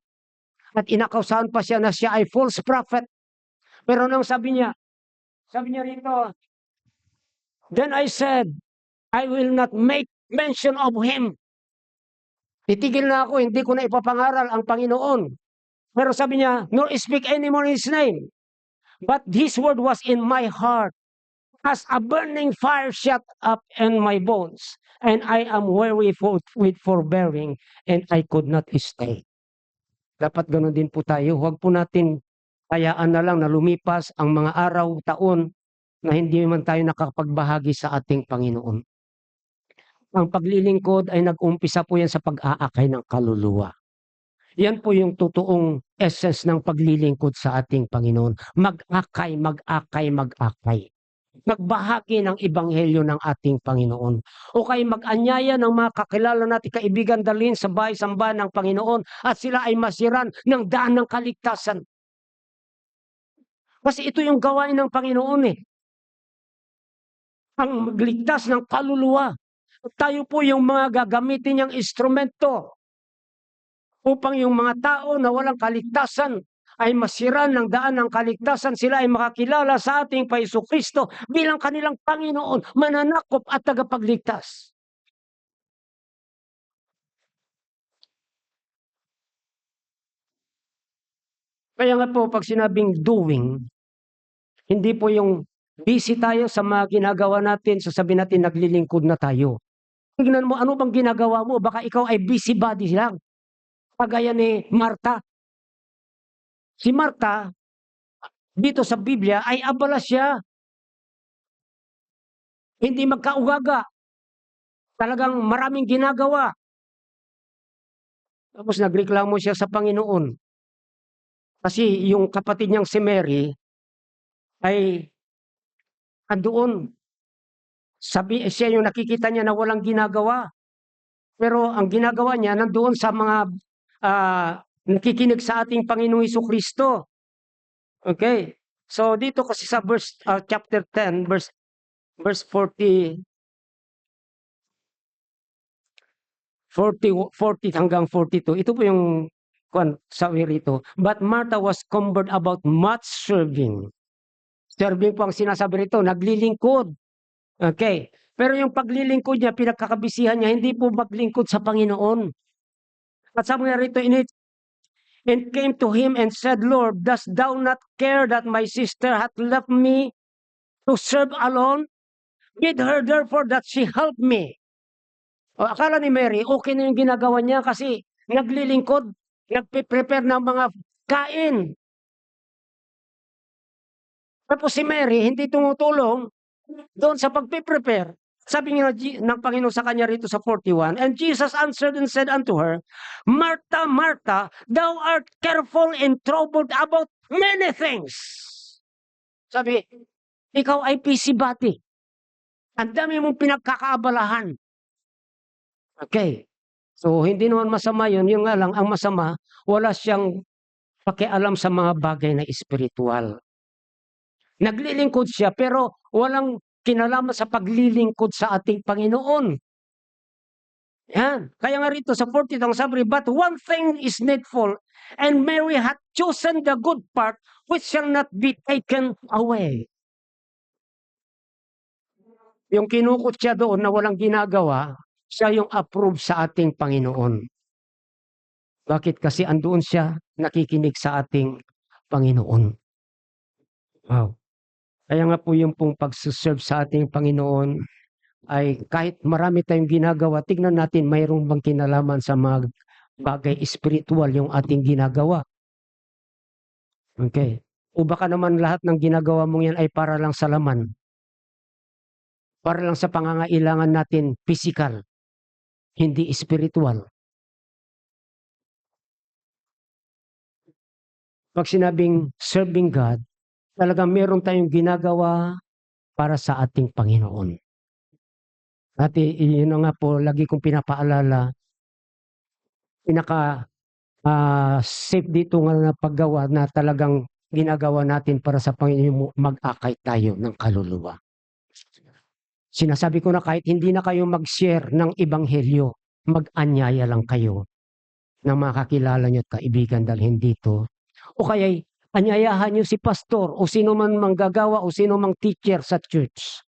at inakausahan pa siya na siya ay false prophet. Pero nang sabi niya rito, then I said, I will not make mention of him. Titigil na ako, hindi ko na ipapangaral ang Panginoon. Pero sabi niya, nor speak anymore in his name. But his word was in my heart, as a burning fire shut up in my bones. And I am weary with forbearing, and I could not stay. Dapat ganoon din po tayo. Huwag po natin hayaan na lang na lumipas ang mga araw, taon, na hindi man tayo nakapagbahagi sa ating Panginoon. Ang paglilingkod ay nag-umpisa po yan sa pag-aakay ng kaluluwa. Yan po yung totoong essence ng paglilingkod sa ating Panginoon. Mag-akay, mag-akay, mag-akay. Magbahagi ng ebanghelyo ng ating Panginoon. O kay mag-anyaya ng mga kakilala natin, kaibigan, dalhin sa bahay-sambahan ng Panginoon at sila ay masiran ng daan ng kaligtasan. Kasi ito yung gawain ng Panginoon eh. Ang magligtas ng kaluluwa. Tayo po yung mga gagamitin niyang instrumento upang yung mga tao na walang kaligtasan ay masiran ng daan ng kaligtasan, sila ay makakilala sa ating Jesucristo bilang kanilang Panginoon, mananakop at tagapagligtas. Kaya nga po, pag sinabing doing, hindi po yung busy tayo sa mga ginagawa natin, sasabihin natin naglilingkod na tayo. Tignan mo, ano bang ginagawa mo? Baka ikaw ay busybody lang. Kagaya ni Marta. Si Marta, dito sa Biblia, ay abala siya. Hindi magkaugaga. Talagang maraming ginagawa. Tapos nagreklamo siya sa Panginoon. Kasi yung kapatid niyang si Mary ay andoon. Siya yung nakikita niya na walang ginagawa. Pero ang ginagawa niya nandoon sa mga nakikinig sa ating Panginoong Jesucristo. Okay. So dito kasi sa chapter 10 verse 40 hanggang 42. Ito po yung sabi rito. But Martha was cumbered about much serving. Serving po ang sinasabi rito, naglilingkod. Okay. Pero yung paglilingkod niya, pinagkakabisihan niya, hindi po maglingkod sa Panginoon. At sabi nga rito, and came to him and said, Lord, dost thou not care that my sister hath left me to serve alone? Bid her therefore that she help me. O, akala ni Mary, okay na yung ginagawa niya kasi naglilingkod, nagpe-prepare ng mga kain. Tapos si Mary, hindi tumutulong doon sa pagpe-prepare. Sabi nga ng Panginoon sa kanya rito sa 41, and Jesus answered and said unto her, Martha, Martha, thou art careful and troubled about many things. Sabi, ikaw ay busybody. Ang dami mong pinagkakaabalahan. Okay. So, hindi naman masama yun. Yung nga lang, ang masama, wala siyang pakialam sa mga bagay na espiritual. Naglilingkod siya, pero walang kinalaman sa paglilingkod sa ating Panginoon. Yan. Kaya nga rito sa 40, ang sabi, but one thing is needful, and Mary hath chosen the good part, which shall not be taken away. Yung kinukot siya doon na walang ginagawa, siya yung approve sa ating Panginoon. Bakit? Kasi andoon siya nakikinig sa ating Panginoon. Wow. Kaya nga po yung pong pagse-serve sa ating Panginoon ay kahit marami tayong ginagawa, tignan natin mayroon bang kinalaman sa mga bagay espiritual yung ating ginagawa. Okay. O baka naman lahat ng ginagawa mong yan ay para lang sa laman. Para lang sa pangangailangan natin physical, hindi espiritual. Pag sinabing serving God, talagang meron tayong ginagawa para sa ating Panginoon. At yun na nga po, lagi kong pinapaalala, safe dito nga na paggawa na talagang ginagawa natin para sa Panginoon, mag-akay tayo ng kaluluwa. Sinasabi ko na kahit hindi na kayo mag-share ng ebanghelyo, mag-anyaya lang kayo ng mga kakilala nyo at kaibigan dalhin dito. O kaya anyayahan nyo si pastor o sino man manggagawa o sino mang teacher sa church.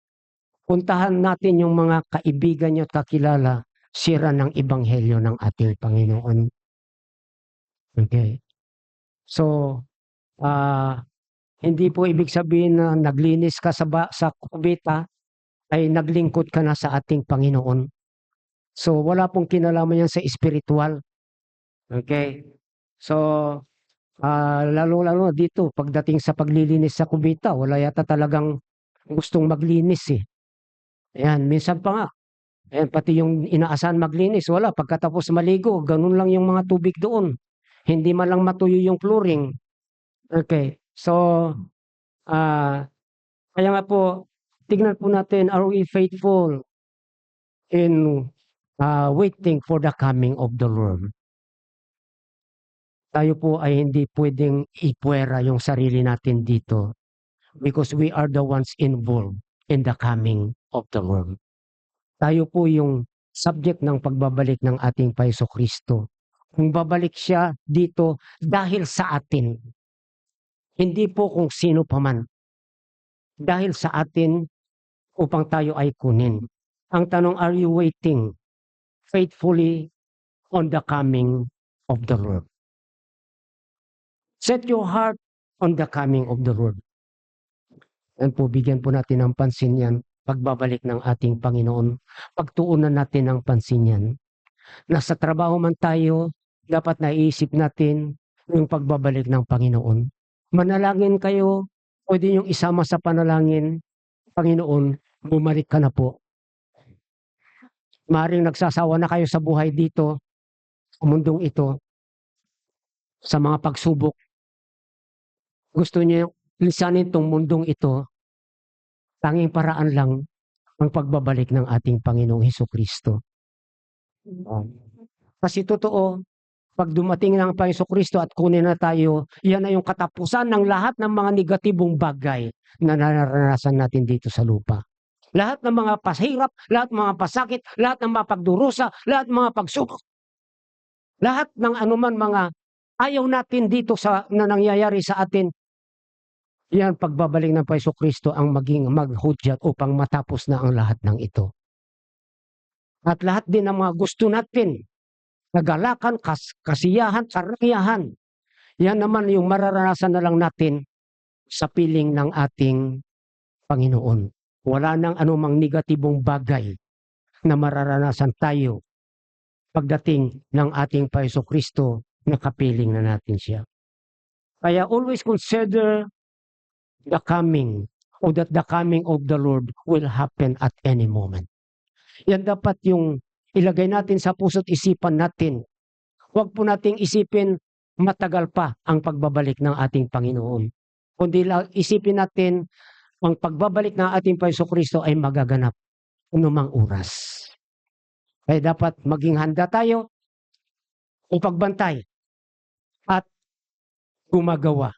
Puntahan natin yung mga kaibigan nyo at kakilala, sira ng ebanghelyo ng ating Panginoon. Okay. So, hindi po ibig sabihin na naglinis ka sa kubita ay naglingkod ka na sa ating Panginoon. So, wala pong kinalaman yan sa espiritual. Okay. So, lalo-lalo dito, pagdating sa paglilinis sa kubita, wala yata talagang gustong maglinis eh. Ayan, minsan pa nga. Ayan, pati yung inaasahan maglinis, wala. Pagkatapos maligo, ganun lang yung mga tubig doon. Hindi man lang matuyo yung flooring. Okay. So, kaya nga po, tignan po natin, are we faithful in waiting for the coming of the Lord? Tayo po ay hindi pwedeng ipuwera yung sarili natin dito because we are the ones involved in the coming of the Lord. Tayo po yung subject ng pagbabalik ng ating Paiso-Kristo. Kung babalik siya dito dahil sa atin, hindi po kung sino paman. Dahil sa atin upang tayo ay kunin. Ang tanong, are you waiting faithfully on the coming of the Lord? Set your heart on the coming of the Lord. Yan po, bigyan po natin ng pansin yan. Pagbabalik ng ating Panginoon. Pagtuunan natin ng pansin yan. Nasa trabaho man tayo, dapat naiisip natin yung pagbabalik ng Panginoon. Manalangin kayo, pwede yung isama sa panalangin, Panginoon, bumalik ka na po. Maaaring nagsasawa na kayo sa buhay dito, sa mundong ito, sa mga pagsubok. Gusto niyo lisanin tong mundong ito, tanging paraan lang ang pagbabalik ng ating Panginoong Hesukristo. Kasi totoo, pag dumating ng Panginoong Kristo at kunin na tayo, yan na yung katapusan ng lahat ng mga negatibong bagay na naranasan natin dito sa lupa. Lahat ng mga pasahirap, lahat ng mga pasakit, lahat ng mga pagdurusa, lahat ng mga pagsubok. Lahat ng anuman mga ayaw natin dito na nangyayari sa atin, yan, pagbabalik ng Panginoong Kristo ang maging maghudyat upang matapos na ang lahat ng ito. At lahat din ng mga gusto natin, kagalakan, kasiyahan, karangyaan, yan naman yung mararanasan na lang natin sa piling ng ating Panginoon. Wala nang anumang negatibong bagay na mararanasan tayo pagdating ng ating Panginoong Kristo na kapiling na natin siya. Kaya always consider the coming or that the coming of the Lord will happen at any moment. Yan dapat yung ilagay natin sa puso't isipan natin. Huwag po nating isipin matagal pa ang pagbabalik ng ating Panginoon. Kundi isipin natin ang pagbabalik ng ating Panginoong Kristo ay magaganap anumang oras. Kaya dapat maging handa tayo o pagbantay at gumagawa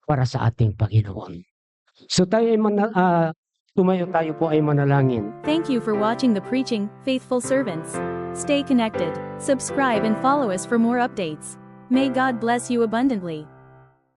para sa ating Panginoon. So tayo ay tumayo tayo po ay manalangin. Thank you for watching the Preaching Faithful Servants. Stay connected, subscribe and follow us for more updates. May God bless you abundantly.